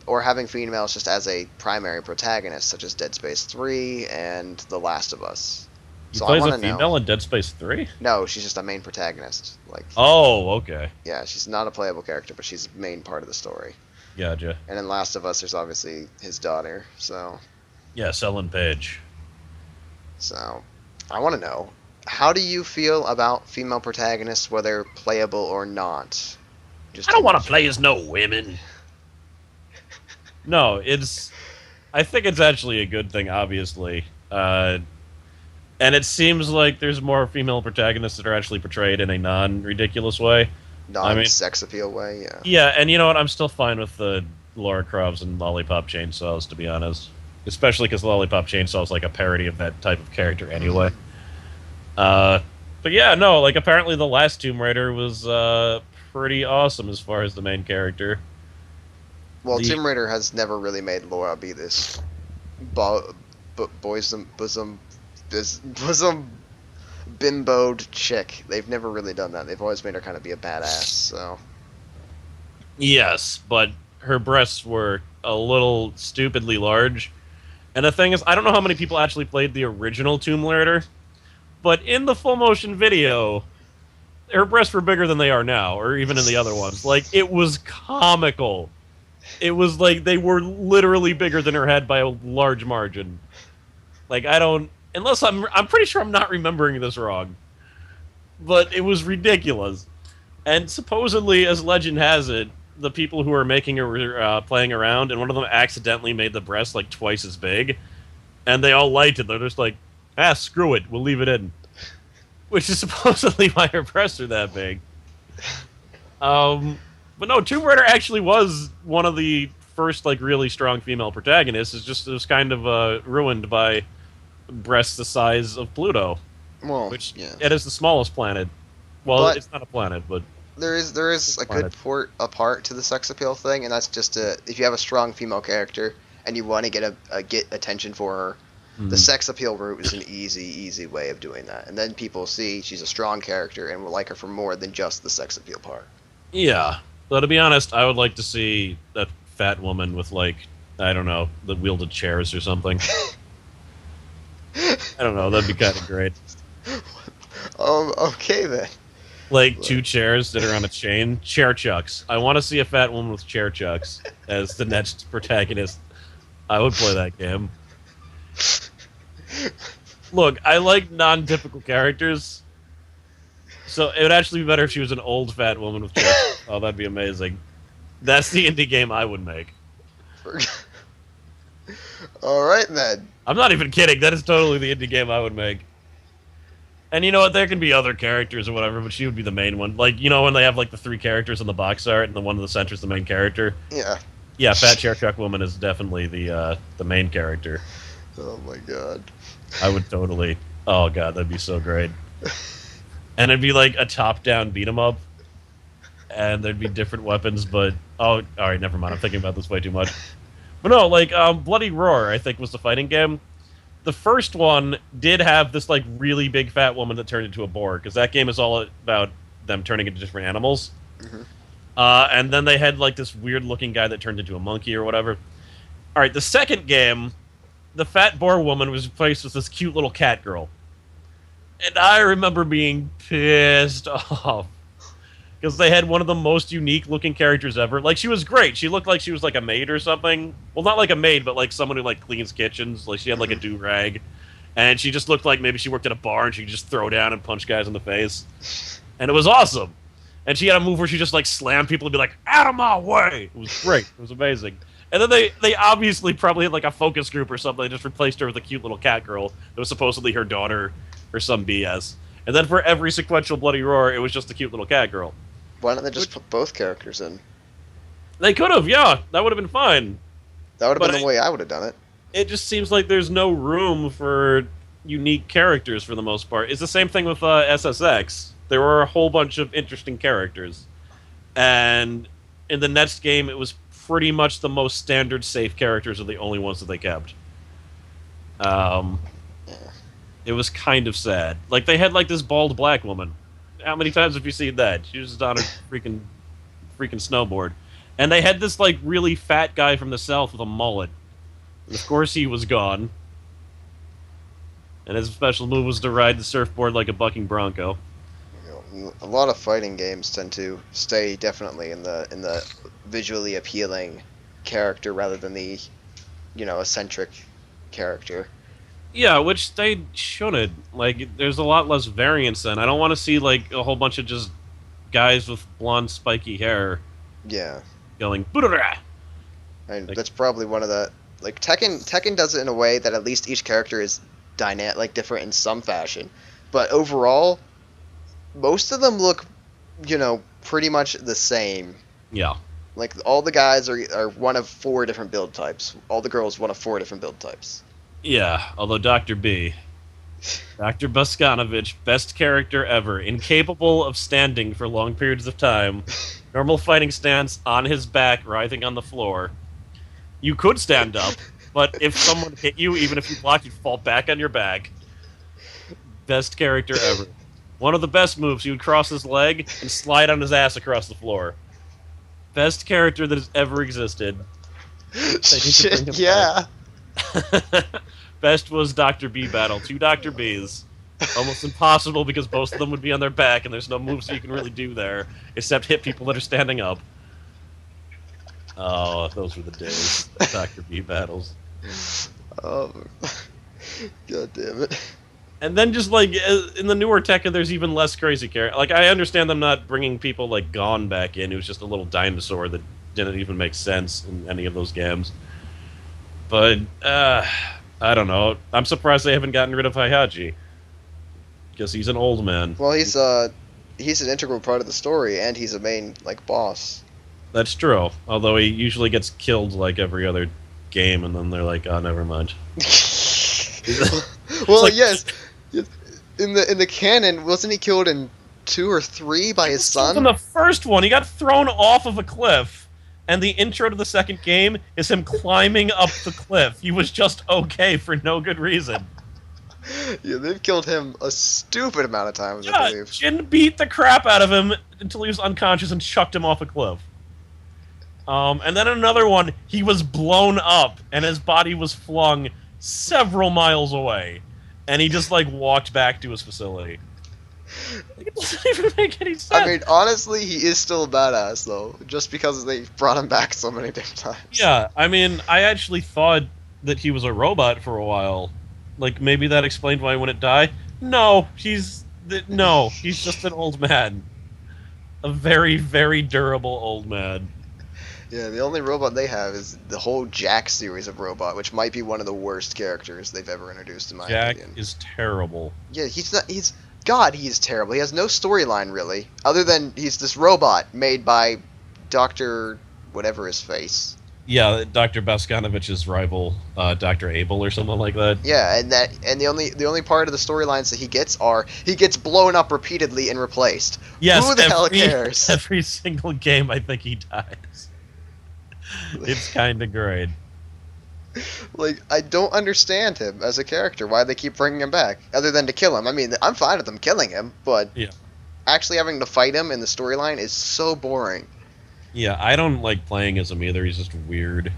or having females just as a primary protagonist, such as Dead Space 3 and The Last of Us. You So play I as a want to female know. in Dead Space 3? No, she's just a main protagonist. Like, Oh, okay. yeah, she's not a playable character, but she's the main part of the story. Gotcha. And in Last of Us, there's obviously his daughter. Yeah, Ellen Page. So I want to know, how do you feel about female protagonists, whether playable or not? Just I don't want to play as no women. No, it's. I think it's actually a good thing, obviously. And it seems like there's more female protagonists that are actually portrayed in a non-ridiculous way. non-sex appeal way. Yeah. Yeah, and you know what? I'm still fine with the Lara Crofts and Lollipop Chainsaws, to be honest. Especially because Lollipop Chainsaw is like a parody of that type of character anyway. But yeah, no, like apparently the last Tomb Raider was pretty awesome as far as the main character. Well, The- Tomb Raider has never really made Laura be this bosom bimboed chick. They've never really done that. They've always made her kind of be a badass. So Yes, but her breasts were a little stupidly large. And the thing is, I don't know how many people actually played the original Tomb Raider, but in the full motion video, her breasts were bigger than they are now, or even in the other ones. Like, it was comical. It was like they were literally bigger than her head by a large margin. Like, I don't, unless I'm pretty sure I'm not remembering this wrong, but it was ridiculous. And supposedly, as legend has it, the people who were making her were playing around, and one of them accidentally made the breast like twice as big, and they all liked it. They're just like, screw it, we'll leave it in. Which is supposedly why her breasts are that big. But no, Tomb Raider actually was one of the first like really strong female protagonists. It was kind of ruined by breasts the size of Pluto, Well, which yeah. it is the smallest planet. Well, But it's not a planet, but there is a good part to the sex appeal thing, and that's just if you have a strong female character and you want to get attention for her, the sex appeal route is an easy way of doing that. And then people see she's a strong character and will like her for more than just the sex appeal part. yeah. Though to be honest, I would like to see that fat woman with like, I don't know, the wielded chairs or something. I don't know, that'd be kind of great. Okay then. Like two chairs that are on a chain, chair chucks. I want to see a fat woman with chair chucks as the next protagonist. I would play that game. Look, I like non-typical characters, so it would actually be better if she was an old fat woman with chair chucks. Oh, that'd be amazing. That's the indie game I would make. All right then. I'm not even kidding. That is totally the indie game I would make. And you know what? There can be other characters or whatever, but she would be the main one. Like, you know when they have like the three characters in the box art and the one in the center is the main character? Yeah. Yeah, Fat Chair Chuck Woman is definitely the main character. Oh my god. I would totally. Oh god, that'd be so great. And it'd be like a top-down beat 'em up, and there'd be different weapons. But all right, never mind. I'm thinking about this way too much. But no, like Bloody Roar, I think was the fighting game. The first one did have this like really big fat woman that turned into a boar, because that game is all about them turning into different animals. Mm-hmm. And then they had like this weird looking guy that turned into a monkey or whatever. All right, the second game, the fat boar woman was replaced with this cute little cat girl. And I remember being pissed off. Because they had one of the most unique looking characters ever. Like, she was great. She looked like she was like a maid or something. Well, not like a maid, but like someone who like cleans kitchens. Like, she had like a do-rag. And she just looked like maybe she worked at a bar and she could just throw down and punch guys in the face. And it was awesome. And she had a move where she just like slammed people and be like, out of my way! It was great. It was amazing. And then they obviously probably had like a focus group or something. They just replaced her with a cute little cat girl that was supposedly her daughter or some BS. And then for every sequential Bloody Roar, it was just a cute little cat girl. Why don't they just put both characters in? They could have, yeah. That would have been fine. That would have been the way I would have done it. It just seems like there's no room for unique characters for the most part. It's the same thing with SSX. There were a whole bunch of interesting characters. And in the next game, it was pretty much the most standard safe characters are the only ones that they kept. It was kind of sad. Like, they had like this bald black woman. How many times have you seen that? She was just on a freaking snowboard. And they had this, like, really fat guy from the south with a mullet. And of course he was gone. And his special move was to ride the surfboard like a bucking bronco. You know, a lot of fighting games tend to stay definitely in the visually appealing character rather than the, eccentric character. Yeah, which they shouldn't. Like, there's a lot less variance then. I don't want to see, like, a whole bunch of just guys with blonde, spiky hair. Yeah. Going, "Boo-da-da!" I mean, Like, that's probably one of the... Like, Tekken does it in a way that at least each character is different in some fashion. But overall, most of them look, pretty much the same. yeah. Like, all the guys are one of 4 different build types. All the girls, one of 4 different build types. Yeah, although Dr. B, Dr. Boskanovich, best character ever, incapable of standing for long periods of time, normal fighting stance, on his back, writhing on the floor. You could stand up, but if someone hit you, even if you blocked, you'd fall back on your back. Best character ever. One of the best moves, he would cross his leg and slide on his ass across the floor. Best character that has ever existed. Shit, yeah. Best was Dr. B battle. 2 Dr. Bs. Almost impossible because both of them would be on their back, and there's no moves that you can really do there except hit people that are standing up. Oh, those were the days. Dr. B battles. Oh, God damn it. And then just like in the newer Tekken, there's even less crazy character. Like I understand them not bringing people like Gon back in, who's just a little dinosaur that didn't even make sense in any of those games. But I don't know. I'm surprised they haven't gotten rid of Heihachi because he's an old man. Well, he's an integral part of the story, and he's a main like boss. That's true. Although he usually gets killed like every other game, and then they're like, "Oh, never mind." Well, like, yes. In the canon, wasn't he killed in 2 or 3 by his son? In the first one, he got thrown off of a cliff, and the intro to the second game is him climbing up the cliff. He was just okay for no good reason. Yeah, they've killed him a stupid amount of times, I believe. Jin beat the crap out of him until he was unconscious and chucked him off a cliff. And then another one, he was blown up, and his body was flung several miles away. And he just, like, walked back to his facility. It doesn't even make any sense. I mean, honestly, he is still a badass, though, just because they brought him back so many different times. Yeah, I mean, I actually thought that he was a robot for a while. Like, maybe that explained why he wouldn't die. No, he's just an old man. A very, very durable old man. Yeah, the only robot they have is the whole Jack series of robot, which might be one of the worst characters they've ever introduced, in my opinion. Jack is terrible. Yeah, he is terrible. He has no storyline, really, other than he's this robot made by Dr. whatever his face. Yeah, Dr. Baskanovich's rival, Dr. Abel or something like that. Yeah, and the only part of the storylines that he gets blown up repeatedly and replaced. Yes, who the hell cares? Every single game, I think he dies. It's kind of great. Like, I don't understand him as a character. Why they keep bringing him back, other than to kill him. I mean, I'm fine with them killing him, but yeah, actually having to fight him in the storyline is so boring. Yeah, I don't like playing as him either. He's just weird.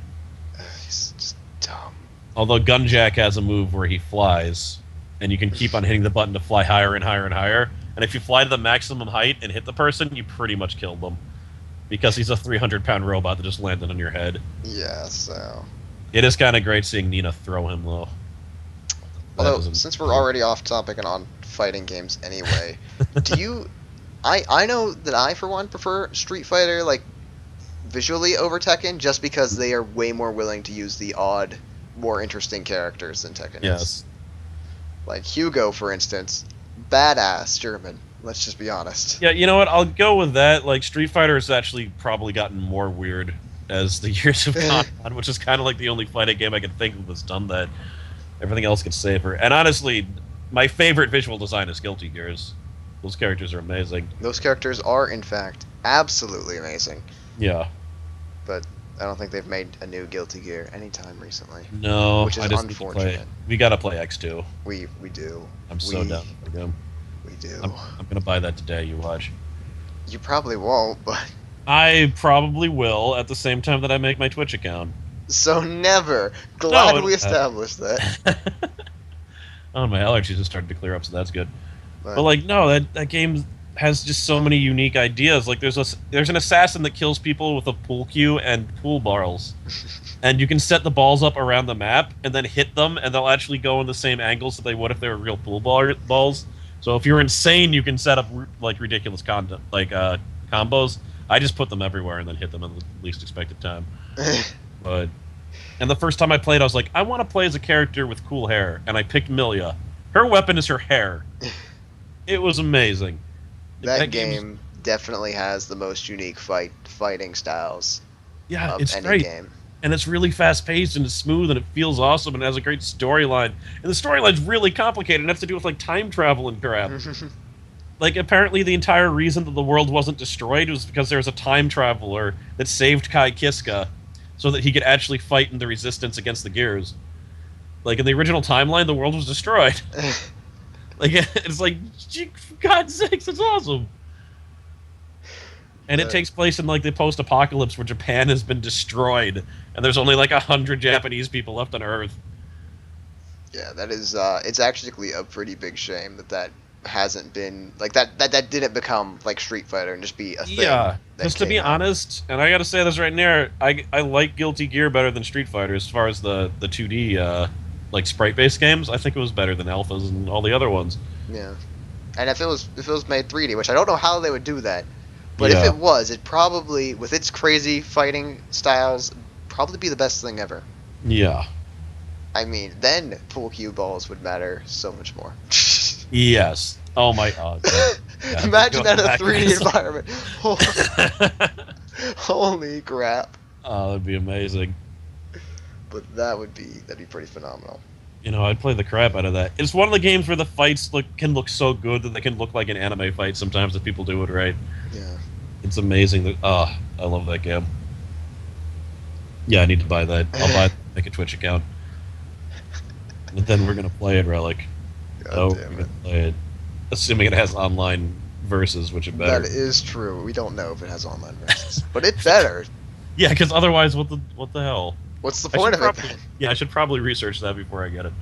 He's just dumb. Although Gunjack has a move where he flies, and you can keep on hitting the button to fly higher and higher and higher. And if you fly to the maximum height and hit the person, you pretty much kill them. Because he's a 300-pound robot that just landed on your head. Yeah, so... It is kind of great seeing Nina throw him, though. Although, since we're already off topic and on fighting games anyway, do you... I know that I, for one, prefer Street Fighter, like, visually over Tekken, just because they are way more willing to use the odd, more interesting characters than Tekken yes. is. Like, Hugo, for instance. Badass German. Let's just be honest. Yeah, you know what? I'll go with that. Like, Street Fighter has actually probably gotten more weird as the years have gone on, which is kind of like the only fighting game I can think of that's done that. Everything else gets safer. And honestly, my favorite visual design is Guilty Gears. Those characters are amazing. Those characters are, in fact, absolutely amazing. Yeah. But I don't think they've made a new Guilty Gear anytime recently. No, which is I just unfortunate. We gotta play X2. We do. I'm so down for them. We do. I'm gonna buy that today, you watch. You probably won't, but... I probably will at the same time that I make my Twitch account. So never. Glad we established that. Oh, my allergies have started to clear up, so that's good. But like, no, that game has just so many unique ideas. Like, there's an assassin that kills people with a pool cue and pool balls. And you can set the balls up around the map and then hit them, and they'll actually go in the same angles that they would if they were real pool balls. So if you're insane, you can set up like ridiculous combos. I just put them everywhere and then hit them at the least expected time. And the first time I played, I was like, I want to play as a character with cool hair, and I picked Milia. Her weapon is her hair. It was amazing. That game definitely has the most unique fighting styles. Yeah, of it's any great. Game. And it's really fast-paced, and it's smooth, and it feels awesome, and it has a great storyline. And the storyline's really complicated. It has to do with, like, time travel and crap. Like, apparently the entire reason that the world wasn't destroyed was because there was a time traveler that saved Kai Kiska so that he could actually fight in the resistance against the Gears. Like, in the original timeline, the world was destroyed. Like, it's like, for God's sakes, it's awesome. And it takes place in, like, the post-apocalypse where Japan has been destroyed, and there's only, like, 100 Japanese people left on Earth. Yeah, that is. It's actually a pretty big shame that hasn't been like that didn't become like Street Fighter and just be a thing Yeah, that because to be came out. honest, and I got to say this right now, I like Guilty Gear better than Street Fighter as far as the 2D like sprite based games. I think it was better than Alphas and all the other ones. Yeah, and if it was made 3D, which I don't know how they would do that, but if Yeah, it was, it probably with its crazy fighting styles, probably be the best thing ever. yeah, I mean, then pool cue balls would matter so much more. yes. Oh my god, yeah. Imagine Going that in a back to 3D this. environment. Holy crap! Oh, that'd be amazing. But that'd be pretty phenomenal. You know, I'd play the crap out of that. It's one of the games where the fights can look so good that they can look like an anime fight sometimes if people do it right. Yeah. It's amazing. I love that game. Yeah, I need to buy that. Make a Twitch account. But then we're gonna play it, Relic. God Oh, we're damn gonna it. play it. Assuming it has online versus, which it That better. is true. We don't know if it has online versions, but it better. Yeah, because otherwise, what the hell? What's the I point should of it probably then? yeah, I should probably research that before I get it.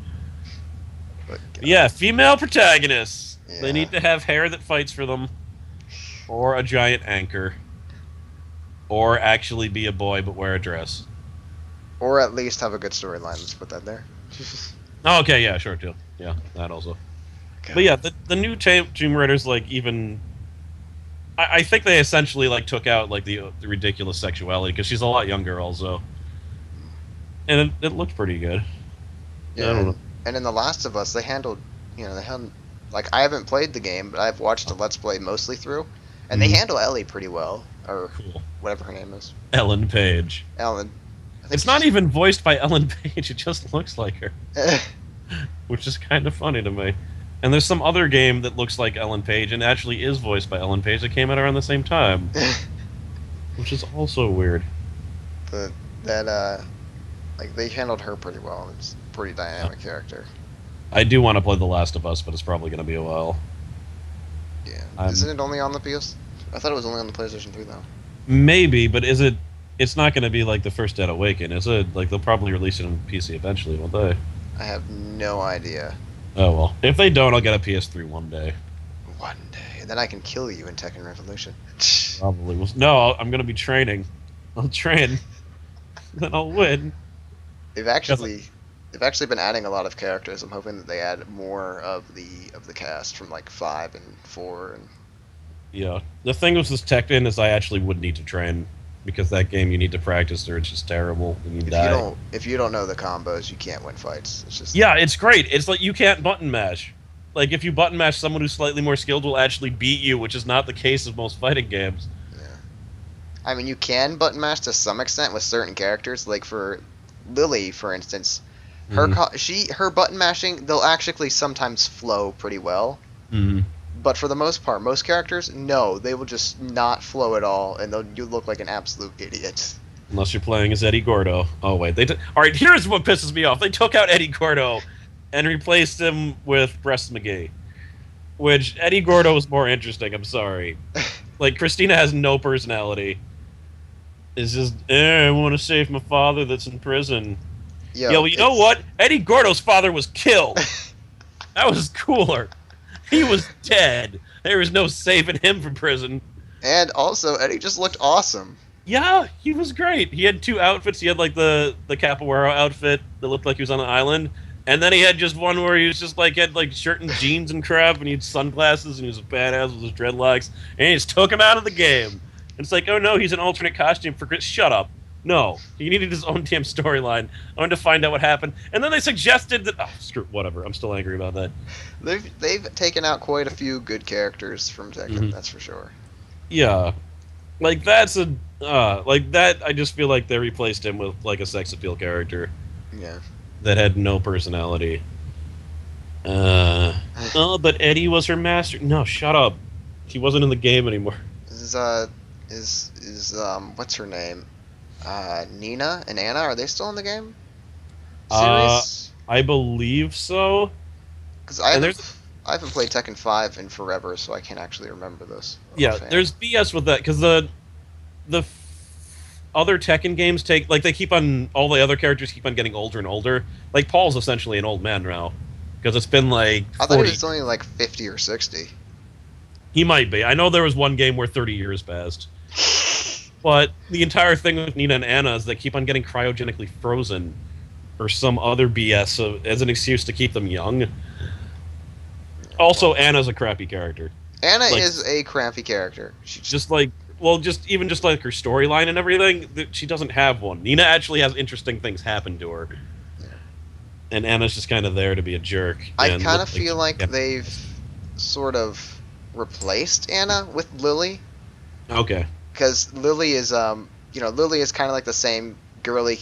But, Yeah, female protagonists. yeah. They need to have hair that fights for them, or a giant anchor, or actually be a boy but wear a dress. Or at least have a good storyline. Let's put that there. Oh, okay, yeah, sure, too. Yeah, that also. But yeah, the new Tomb Raiders, like, even I think they essentially like took out like the ridiculous sexuality because she's a lot younger also, and it looked pretty good. I Yeah, don't know. and in The Last of Us, they handled, like, I haven't played the game, but I've watched a Let's Play mostly through, and they Mhm. handle Ellie pretty well, or Cool. whatever her name is. Ellen Page. Ellen. I think It's not even voiced by Ellen Page. It just looks like her, which is kind of funny to me. And there's some other game that looks like Ellen Page and actually is voiced by Ellen Page that came out around the same time, which is also weird. but that like they handled her pretty well. It's a pretty dynamic character. I do want to play The Last of Us, but it's probably going to be a while. Yeah. I'm- Isn't it only on the PS? I thought it was only on the PlayStation 3 though. Maybe, but is it? It's not going to be like the first Dead Awaken, is it? Like they'll probably release it on PC eventually, won't they? I have no idea. Oh well. If they don't, I'll get a PS3 one day. One day, and then I can kill you in Tekken Revolution. Probably. No, I'm going to be training. I'll train, then I'll win. They've actually been adding a lot of characters. I'm hoping that they add more of the cast from like 5 and 4 and Yeah. The thing with this Tekken is I actually would need to train because that game you need to practice or it's just terrible and you die. if you don't know the combos, you can't win fights. It's just Yeah, it's great. It's like you can't button mash. Like if you button mash, someone who's slightly more skilled will actually beat you, which is not the case of most fighting games. yeah. I mean, you can button mash to some extent with certain characters. Like for Lily, for instance, her button mashing, they'll actually sometimes flow pretty well. Mm-hmm. But for the most part, most characters, no, they will just not flow at all, and you look like an absolute idiot. Unless you're playing as Eddie Gordo. Oh wait, all right. Here's what pisses me off. They took out Eddie Gordo and replaced him with Breast McGee, which Eddie Gordo was more interesting. I'm sorry. Like Christina has no personality. It's just, I want to save my father that's in prison. Yo, you know what? Eddie Gordo's father was killed. That was cooler. He was dead. There was no saving him from prison. And also, Eddie just looked awesome. Yeah, he was great. He had two outfits. He had like the capoeira outfit that looked like he was on an island, and then he had just one where he was just like had like shirt and jeans and crap, and he had sunglasses and he was a badass with his dreadlocks, and he just took him out of the game. And it's like, oh no, he's an alternate costume for Chris. Shut up. No, he needed his own damn storyline. I wanted to find out what happened, and then they suggested that. Oh, screw whatever. I'm still angry about that. They've taken out quite a few good characters from Tekken, that's for sure. Yeah, like that's like that. I just feel like they replaced him with like a sex appeal character. Yeah. That had no personality. Oh, but Eddie was her master. No, shut up. He wasn't in the game anymore. Is what's her name? Nina and Anna, are they still in the game? Series? I believe so. Because I haven't played Tekken 5 in forever, so I can't actually remember this. Yeah, there's BS with that because the other Tekken games take like they keep on all the other characters keep on getting older and older. Like Paul's essentially an old man now because it's been like I thought he 40. was only like 50 or 60. He might be. I know there was one game where 30 years passed. But the entire thing with Nina and Anna is they keep on getting cryogenically frozen or some other BS as an excuse to keep them young. Also, Anna's a crappy character. Anna Like, is a crappy character. just like, well, just like her storyline and everything, she doesn't have one. Nina actually has interesting things happen to her. And Anna's just kind of there to be a jerk. I and kind of look feel like yeah. they've sort of replaced Anna with Lily. Okay. Because Lily is Lily is kind of like the same girly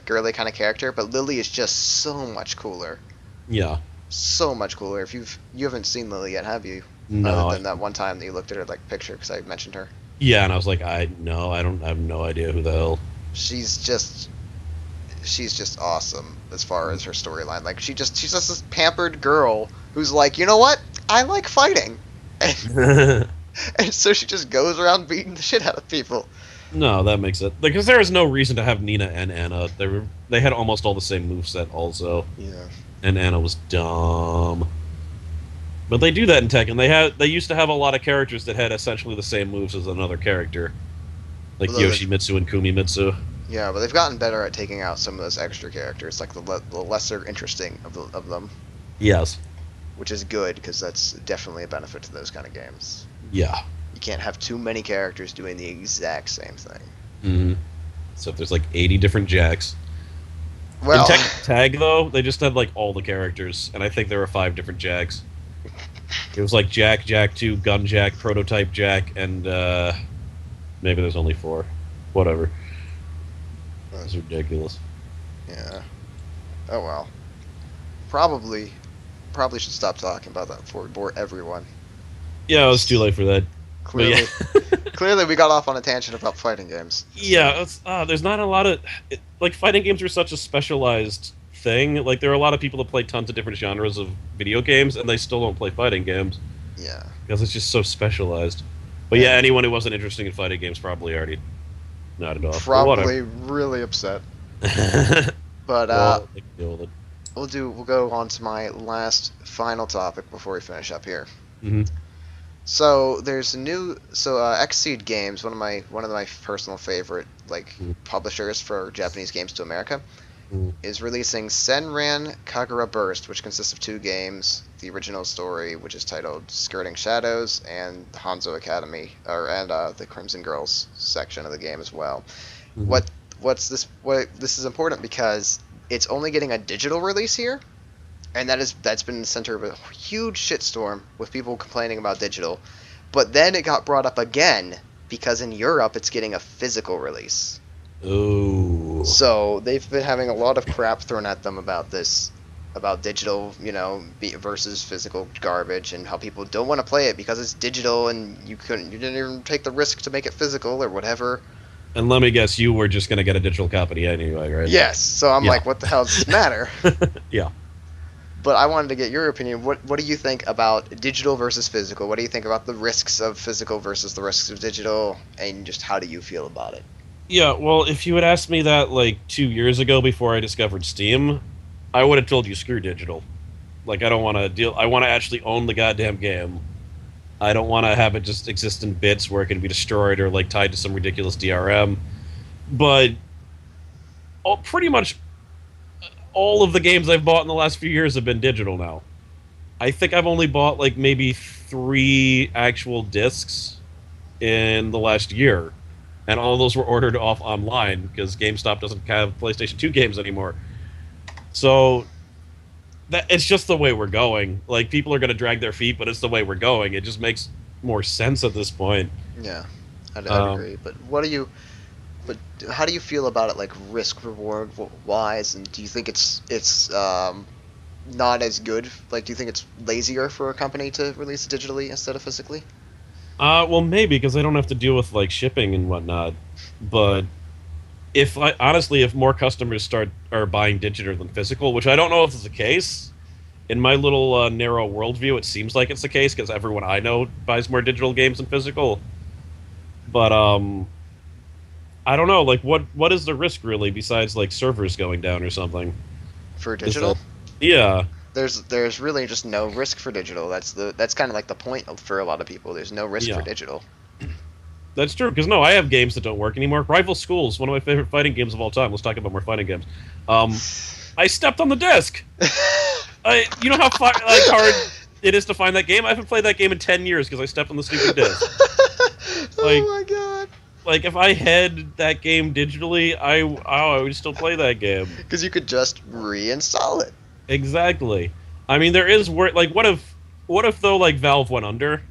girly kind of character, but Lily is just so much cooler. Yeah. So much cooler. If you haven't seen Lily yet, have you? No. Other than that one time that you looked at her like picture because I mentioned her. Yeah, and I was like, I have no idea who the hell. She's just awesome as far as her storyline. Like she's just this pampered girl who's like, you know what? I like fighting. And so she just goes around beating the shit out of people. No, that makes it because there is no reason to have Nina and Anna. They had almost all the same moveset also. Yeah. And Anna was dumb. But they do that in Tekken. They used to have a lot of characters that had essentially the same moves as another character. Like Although Yoshimitsu and Kumimitsu. Yeah, but they've gotten better at taking out some of those extra characters, like the lesser interesting of them, Yes. which is good because that's definitely a benefit to those kind of games. Yeah. You can't have too many characters doing the exact same thing. Mm-hmm. So if there's like 80 different Jacks. Well, In Tekken Tag, though, they just had like all the characters, and I think there were 5 different Jacks. It was like Jack, Jack 2, Gun Jack, Prototype Jack, and maybe there's only 4. Whatever. That's ridiculous. yeah. Oh well. Probably should stop talking about that before we bore everyone. Yeah, it was too late for that. Clearly, clearly we got off on a tangent about fighting games. Yeah, there's not a lot of like fighting games are such a specialized thing. Like there are a lot of people that play tons of different genres of video games, and they still don't play fighting games Yeah. because it's just so specialized. But yeah, anyone who wasn't interested in fighting games probably already nodded off. Probably really upset. But well, they can deal with it. we'll go on to my final topic before we finish up here. Mm-hmm. So there's a new Xseed Games, one of my personal favorite publishers for Japanese games to America, is releasing Senran Kagura Burst, which consists of 2 games: the original story, which is titled Skirting Shadows, and the Hanzo Academy, and the Crimson Girls section of the game as well. Mm-hmm. This is important because it's only getting a digital release here. And that's been the center of a huge shitstorm with people complaining about digital. But then it got brought up again because in Europe it's getting a physical release. Oh. So they've been having a lot of crap thrown at them about this, about digital, versus physical garbage, and how people don't want to play it because it's digital and you didn't even take the risk to make it physical or whatever. And let me guess, you were just going to get a digital copy anyway, right? Yes. So I'm like, what the hell does this matter? Yeah. But I wanted to get your opinion. What do you think about digital versus physical? What do you think about the risks of physical versus the risks of digital? And just how do you feel about it? Yeah, well, if you had asked me that like 2 years ago before I discovered Steam, I would have told you screw digital. Like, I don't want to deal. I want to actually own the goddamn game. I don't want to have it just exist in bits where it can be destroyed or like tied to some ridiculous DRM. But pretty much all of the games I've bought in the last few years have been digital now. I think I've only bought like maybe 3 actual discs in the last year, and all of those were ordered off online because GameStop doesn't have PlayStation 2 games anymore. So it's just the way we're going. Like, people are going to drag their feet, but it's the way we're going. It just makes more sense at this point. Yeah, I'd agree. But how do you feel about it, like risk reward wise? And do you think it's not as good? Like, do you think it's lazier for a company to release digitally instead of physically? Well, maybe because I don't have to deal with like shipping and whatnot. But honestly, if more customers are buying digital than physical, which I don't know if it's the case, in my little narrow worldview, it seems like it's the case because everyone I know buys more digital games than physical. But I don't know. Like, what is the risk really besides like servers going down or something? For Is that digital, yeah? there's really just no risk for digital. That's kind of like the point for a lot of people. There's no risk for Yeah, digital. that's true. Because no, I have games that don't work anymore. Rival Schools, one of my favorite fighting games of all time. Let's talk about more fighting games. I stepped on the disc. You know how like hard it is to find that game. I haven't played that game in 10 years because I stepped on the stupid disc. Like, Oh my god. like if I had that game digitally, I would still play that game. Because you could just reinstall it. Exactly. I mean, there is work. Like, what if though, like Valve went under?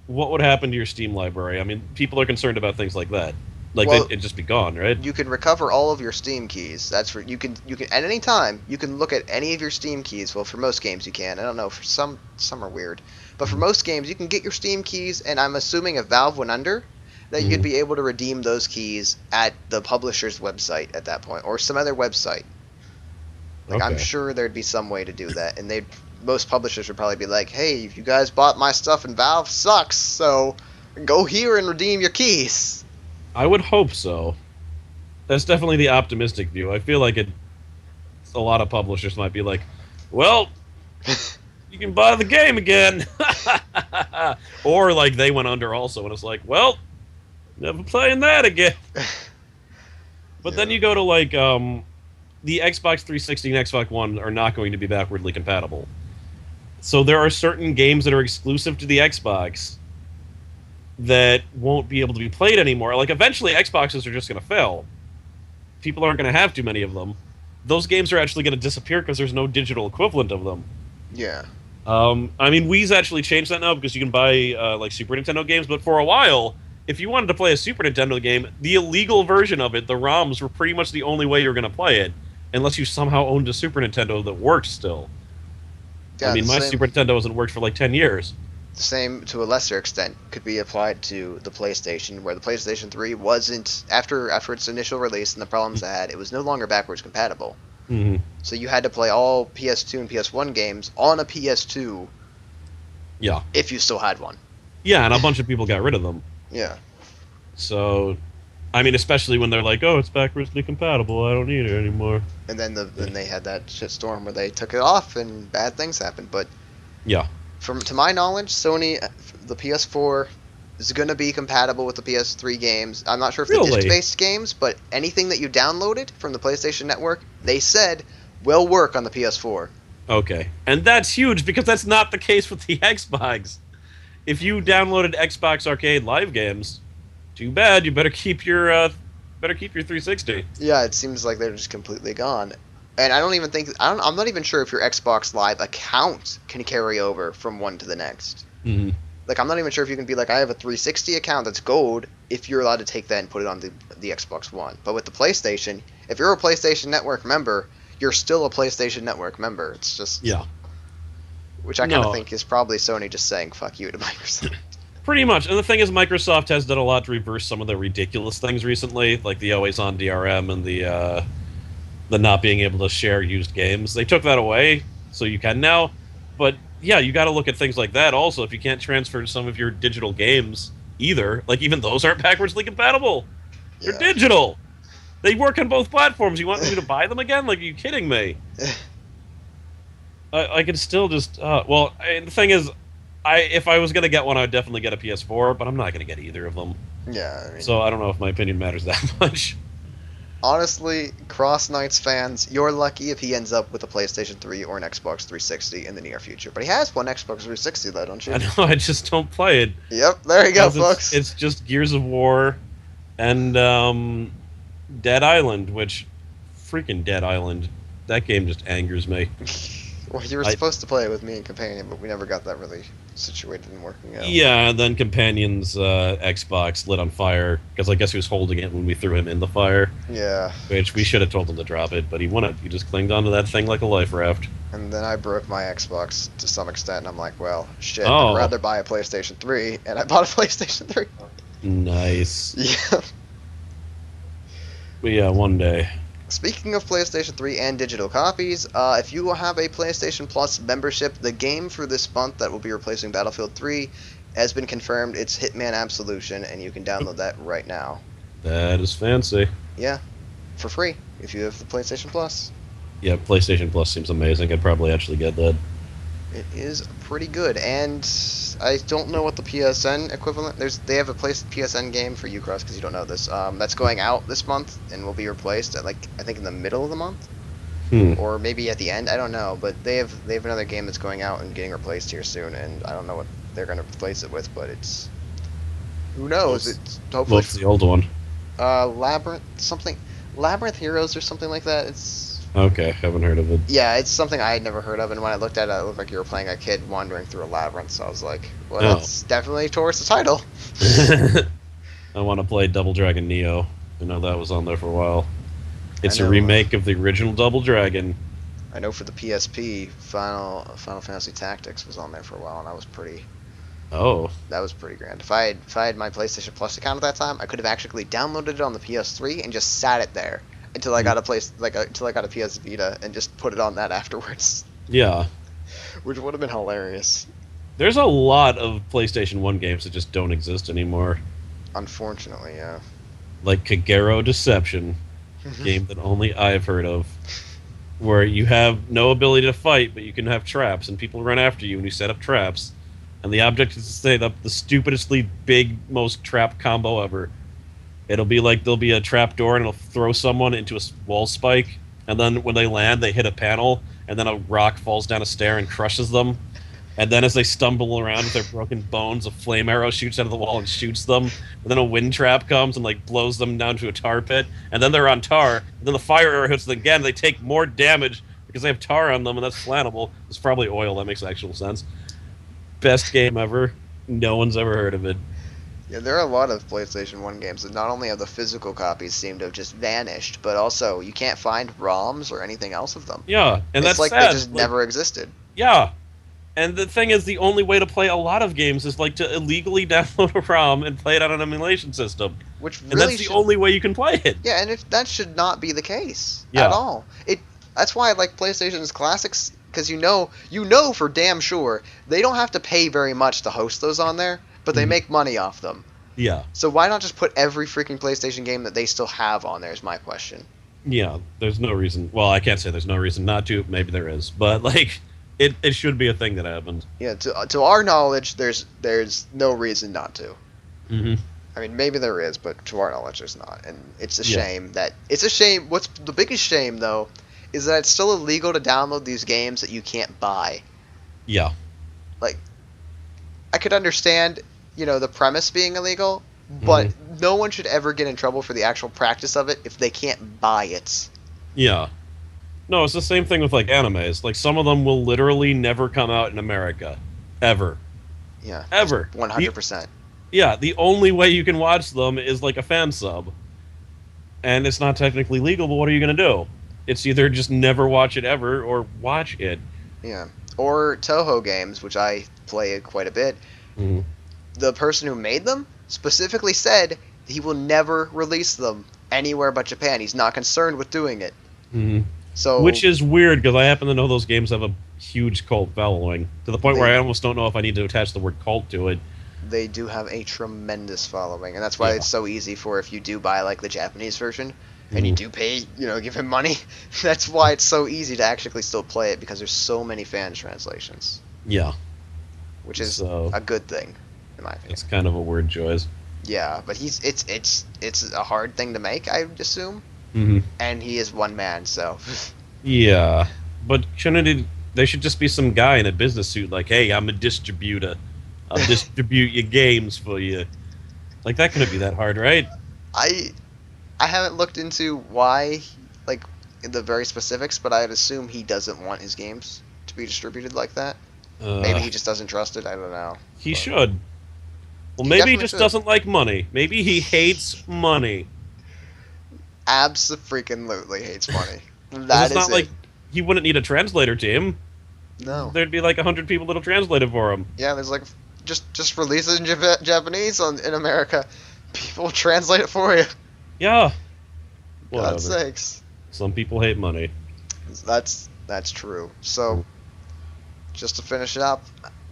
What would happen to your Steam library? I mean, people are concerned about things like that. Like, Well, it'd just be gone, right? you can recover all of your Steam keys. That's for you can at any time you can look at any of your Steam keys. Well, for most games you can. I don't know, for some are weird. But for most games you can get your Steam keys, and I'm assuming if Valve went under, that you'd be able to redeem those keys at the publisher's website at that point or some other website. Like I'm Okay. sure there'd be some way to do that, and they most publishers would probably be like, "Hey, if you guys bought my stuff and Valve sucks, so go here and redeem your keys." I would hope so. That's definitely the optimistic view. I feel like a lot of publishers might be like, well, you can buy the game again. Or like they went under also, and it's like, well, never playing that again. But then Yeah. you go to like the Xbox 360 and Xbox One are not going to be backwardly compatible. So there are certain games that are exclusive to the Xbox that won't be able to be played anymore. Like eventually Xboxes are just going to fail. People aren't going to have too many of them. Those games are actually going to disappear because there's no digital equivalent of them. Yeah. I mean, Wii's actually changed that now because you can buy like Super Nintendo games, but for a while, if you wanted to play a Super Nintendo game, the illegal version of it, the ROMs, were pretty much the only way you were going to play it, unless you somehow owned a Super Nintendo that worked still. Yeah, I mean, the my same, Super Nintendo hasn't worked for like 10 years. the same to a lesser extent could be applied to the PlayStation, where the PlayStation 3 wasn't after its initial release and the problems it had, it was no longer backwards compatible. Hmm. So you had to play all PS2 and PS1 games on a PS2 Yeah. if you still had one. Yeah, and a bunch of people got rid of them. Yeah. So, I mean, especially when they're like, oh, it's backwardsly compatible, I don't need it anymore. And then then they had that shitstorm where they took it off and bad things happened. But Yeah. to my knowledge, Sony, the PS4 is going to be compatible with the PS3 games. I'm not sure if the Really? disc-based games, but anything that you downloaded from the PlayStation Network, they said will work on the PS4. Okay. And that's huge because that's not the case with the Xbox. If you downloaded Xbox Arcade Live games, too bad. You better keep your 360. Yeah, it seems like they're just completely gone. And I don't even think I'm not even sure if your Xbox Live account can carry over from one to the next. Mm-hmm. Like I'm not even sure if you can be like I have a 360 account that's gold if you're allowed to take that and put it on the Xbox One. But with the PlayStation, if you're a PlayStation Network member, you're still a PlayStation Network member. It's just Yeah. which I kind No. of think is probably Sony just saying fuck you to Microsoft. Pretty much. And the thing is, Microsoft has done a lot to reverse some of the ridiculous things recently, like the always-on DRM and the not being able to share used games. They took that away, so you can now. But yeah, you got to look at things like that also. If you can't transfer some of your digital games either, like even those aren't backwardsly compatible. They're Yeah. digital. They work on both platforms. You want me to buy them again? Like, are you kidding me? I can still just the thing is, if I was gonna get one, I would definitely get a PS4, but I'm not gonna get either of them. Yeah, I mean, So I don't know if my opinion matters that much. honestly, Crossknights fans, you're lucky if he ends up with a PlayStation 3 or an Xbox 360 in the near future. But he has one Xbox 360 though, don't you? I know, I just don't play it. Yep, there you go, Because folks. It's just Gears of War and Dead Island, which freaking Dead Island. That game just angers me. Well, you were I- supposed to play it with me and Companion, but we never got that really situated and working out. Yeah, and then Companion's Xbox lit on fire because I guess he was holding it when we threw him in the fire. Yeah, Which we should have told him to drop it, but he wouldn't. He just clinged onto that thing like a life raft. and then I broke my Xbox to some extent, and I'm like, well, shit, Oh. I'd rather buy a PlayStation 3, and I bought a PlayStation 3. Nice. Yeah. But yeah, one day. Speaking of PlayStation 3 and digital copies, if you have a PlayStation Plus membership, the game for this month that will be replacing Battlefield 3 has been confirmed. It's Hitman Absolution, and you can download that right now. That is fancy. Yeah, for free if you have the PlayStation Plus. Yeah, PlayStation Plus seems amazing. I'd probably actually get that. It is pretty good, and I don't know what the PSN equivalent. They have a PSN game for Ucross because you don't know this. That's going out this month and will be replaced at I think in the middle of the month Hmm. or maybe at the end. I don't know, but they have another game that's going out and getting replaced here soon, and I don't know what they're gonna replace it with, but it's who knows? What's, It's hopefully what's the old one? Labyrinth Heroes or something like that. It's Okay, haven't heard of it. Yeah, it's something I had never heard of, and when I looked at it, it looked like you were playing a kid wandering through a labyrinth. So I was like, well, Oh. that's definitely towards the title. I want to play Double Dragon Neo. I know that was on there for a while. I It's a know. remake of the original Double Dragon. I know for the PSP, Final Fantasy Tactics was on there for a while, and Oh. that was pretty grand. If I had my PlayStation Plus account at that time, I could have actually downloaded it on the PS3 and just sat it there until I got until I got a PS Vita and just put it on that afterwards, Yeah. which would have been hilarious. There's a lot of PlayStation 1 games that just don't exist anymore. Unfortunately, yeah. Like Kagero Deception, game that only I've heard of, where you have no ability to fight, but you can have traps, and people run after you, and you set up traps. And the object is to set up the stupidestly big, most trap combo ever. It'll be like there'll be a trap door, and it'll throw someone into a wall spike, and then when they land, they hit a panel, and then a rock falls down a stair and crushes them. And then as they stumble around with their broken bones, a flame arrow shoots out of the wall and shoots them. And then a wind trap comes and like blows them down to a tar pit. And then they're on tar. And then the fire arrow hits them again. They take more damage because they have tar on them, and that's flammable. It's probably oil. That makes actual sense. Best game ever. No one's ever heard of it. Yeah, there are a lot of PlayStation 1 games that not only have the physical copies seem to have just vanished, but also you can't find ROMs or anything else of them. Yeah, and It's that's like sad. they just Like, never existed. yeah, and the thing is, the only way to play a lot of games is like to illegally download a ROM and play it on an emulation system, Which and really that's the should, only way you can play it. yeah, and if that should not be the case Yeah. at all. That's why I like PlayStation's classics because you know for damn sure they don't have to pay very much to host those on there, but they Mhm. make money off them. Yeah, So why not just put every freaking PlayStation game that they still have on there? Is my question. yeah. There's no reason. Well, I can't say there's no reason not to. Maybe there is, but like, it should be a thing that happens. Yeah, to our knowledge, there's no reason not to. Hmm. I mean, maybe there is, but to our knowledge, there's not, and it's a Yeah. shame that it's a shame. What's the biggest shame though, is that it's still illegal to download these games that you can't buy. Yeah. Like, I could understand, the premise being illegal, but no one should ever get in trouble for the actual practice of it if they can't buy it. Yeah. No, it's the same thing with like animes. Like some of them will literally never come out in America, ever, Yeah, ever. 100%. Yeah, the only way you can watch them is like a fan sub, and it's not technically legal. But what are you gonna do? It's either just never watch it ever or watch it. Yeah, or Toho games, which I play quite a bit. Hmm. The person who made them specifically said he will never release them anywhere but Japan. He's not concerned with doing it. Hmm. So, Which is weird because I happen to know those games have a huge cult following to the point where I almost don't know if I need to attach the word cult to it. they do have a tremendous following, and that's why Yeah. it's so easy for if you do buy like the Japanese version and you Mhm. do pay, give him money. That's why it's so easy to actually still play it because there's so many fan translations, Yeah, which is So- a good thing in my opinion. it's kind of a weird choice. Yeah, but it's a hard thing to make, I would assume, Hmm. and he is one man, so Yeah, but they should just be some guy in a business suit like, hey, I'm a distributor. I'll distribute your games for you. Like, that couldn't be that hard, right? I haven't looked into why, like, the very specifics, but I'd assume he doesn't want his games to be distributed like that. Maybe he just doesn't trust it. I don't know. He But should. Well, He maybe he definitely just should. doesn't like money. Maybe he hates money. Abso-freaking-lutely hates money. 'Cause That it's is not it. like he wouldn't need a translator team. No. There'd be like 100 people that'll translate it for him. Yeah, there's like just release it in Japanese in America. People translate it for you. Yeah. God's Whatever. sakes. Some people hate money. That's true. So, just to finish it up,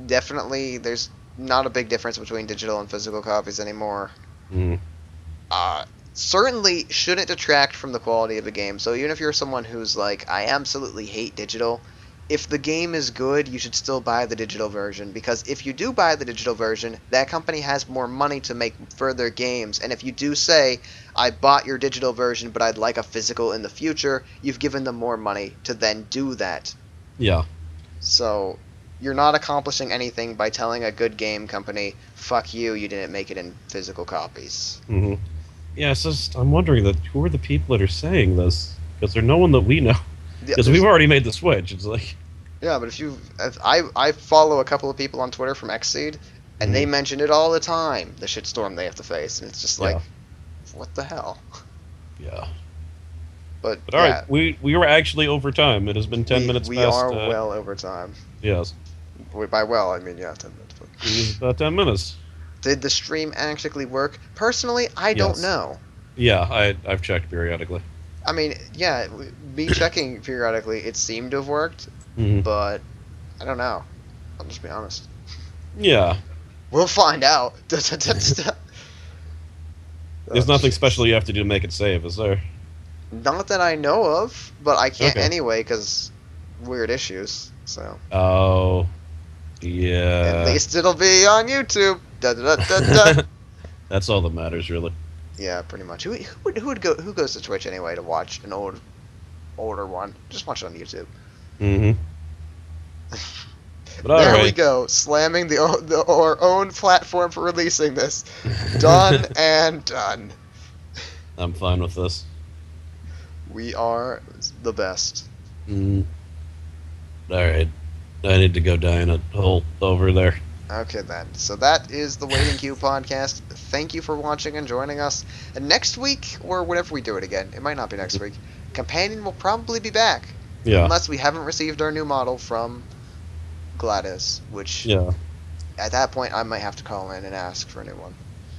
definitely there's not a big difference between digital and physical copies anymore. Mm. Uh, certainly shouldn't detract from the quality of the game. So even if you're someone who's like, I absolutely hate digital, if the game is good, you should still buy the digital version, because if you do buy the digital version, that company has more money to make further games. And if you do say, I bought your digital version, but I'd like a physical in the future, you've given them more money to then do that. Yeah. So you're not accomplishing anything by telling a good game company, fuck you, you didn't make it in physical copies. Hmm. Yeah, it's just, I'm wondering that who are the people that are saying this? Because they're no one that we know. Because we've already made the switch. It's like, Yeah, but I follow a couple of people on Twitter from Xseed, and they mention it all the time, the shitstorm they have to face, and it's just like, what the hell? yeah. But all right, we were actually over time. It has been 10 minutes we past. are well over time. Yes. By well, I mean, yeah, 10 minutes. But It was about 10 minutes. did the stream actually work? Personally, I don't know. Yeah, I've checked periodically. I mean, yeah, me checking periodically, it seemed to have worked, Mhm. but I don't know. I'll just be honest. Yeah. We'll find out. There's Oh, nothing jeez. special you have to do to make it save, is there? Not that I know of, but I can't Okay. anyway because weird issues. So Oh. at Yeah. least it'll be on YouTube. Da, da, da, da, da. That's all that matters, really. Yeah, pretty much. Who goes to Twitch anyway to watch an older one? Just watch it on YouTube. Mm-hmm. But There we alright. go, slamming our own platform for releasing this. Done and done. I'm fine with this. We are the best. Mm. Alright. I need to go die in a hole over there. Okay then. So that is the Waiting Queue podcast. Thank you for watching and joining us. And next week, or whenever we do it again, it might not be next week, Companion will probably be back. Yeah. Unless we haven't received our new model from Gladys, which Yeah. at that point I might have to call in and ask for a new one.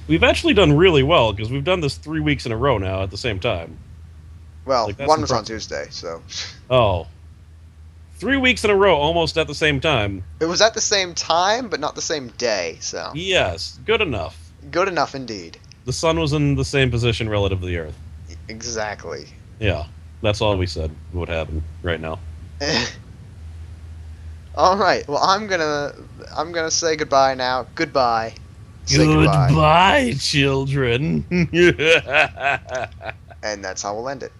We've actually done really well, because we've done this 3 weeks in a row now at the same time. Well, Like, that's one was on impressive. Tuesday, so Oh. 3 weeks in a row, almost at the same time. it was at the same time, but not the same day. So Yes, good enough. good enough indeed. The sun was in the same position relative to the Earth. Exactly. Yeah, that's all we said would happen right now. All right. Well, I'm gonna say goodbye now. Goodbye. Say Goodbye, children. And that's how we'll end it.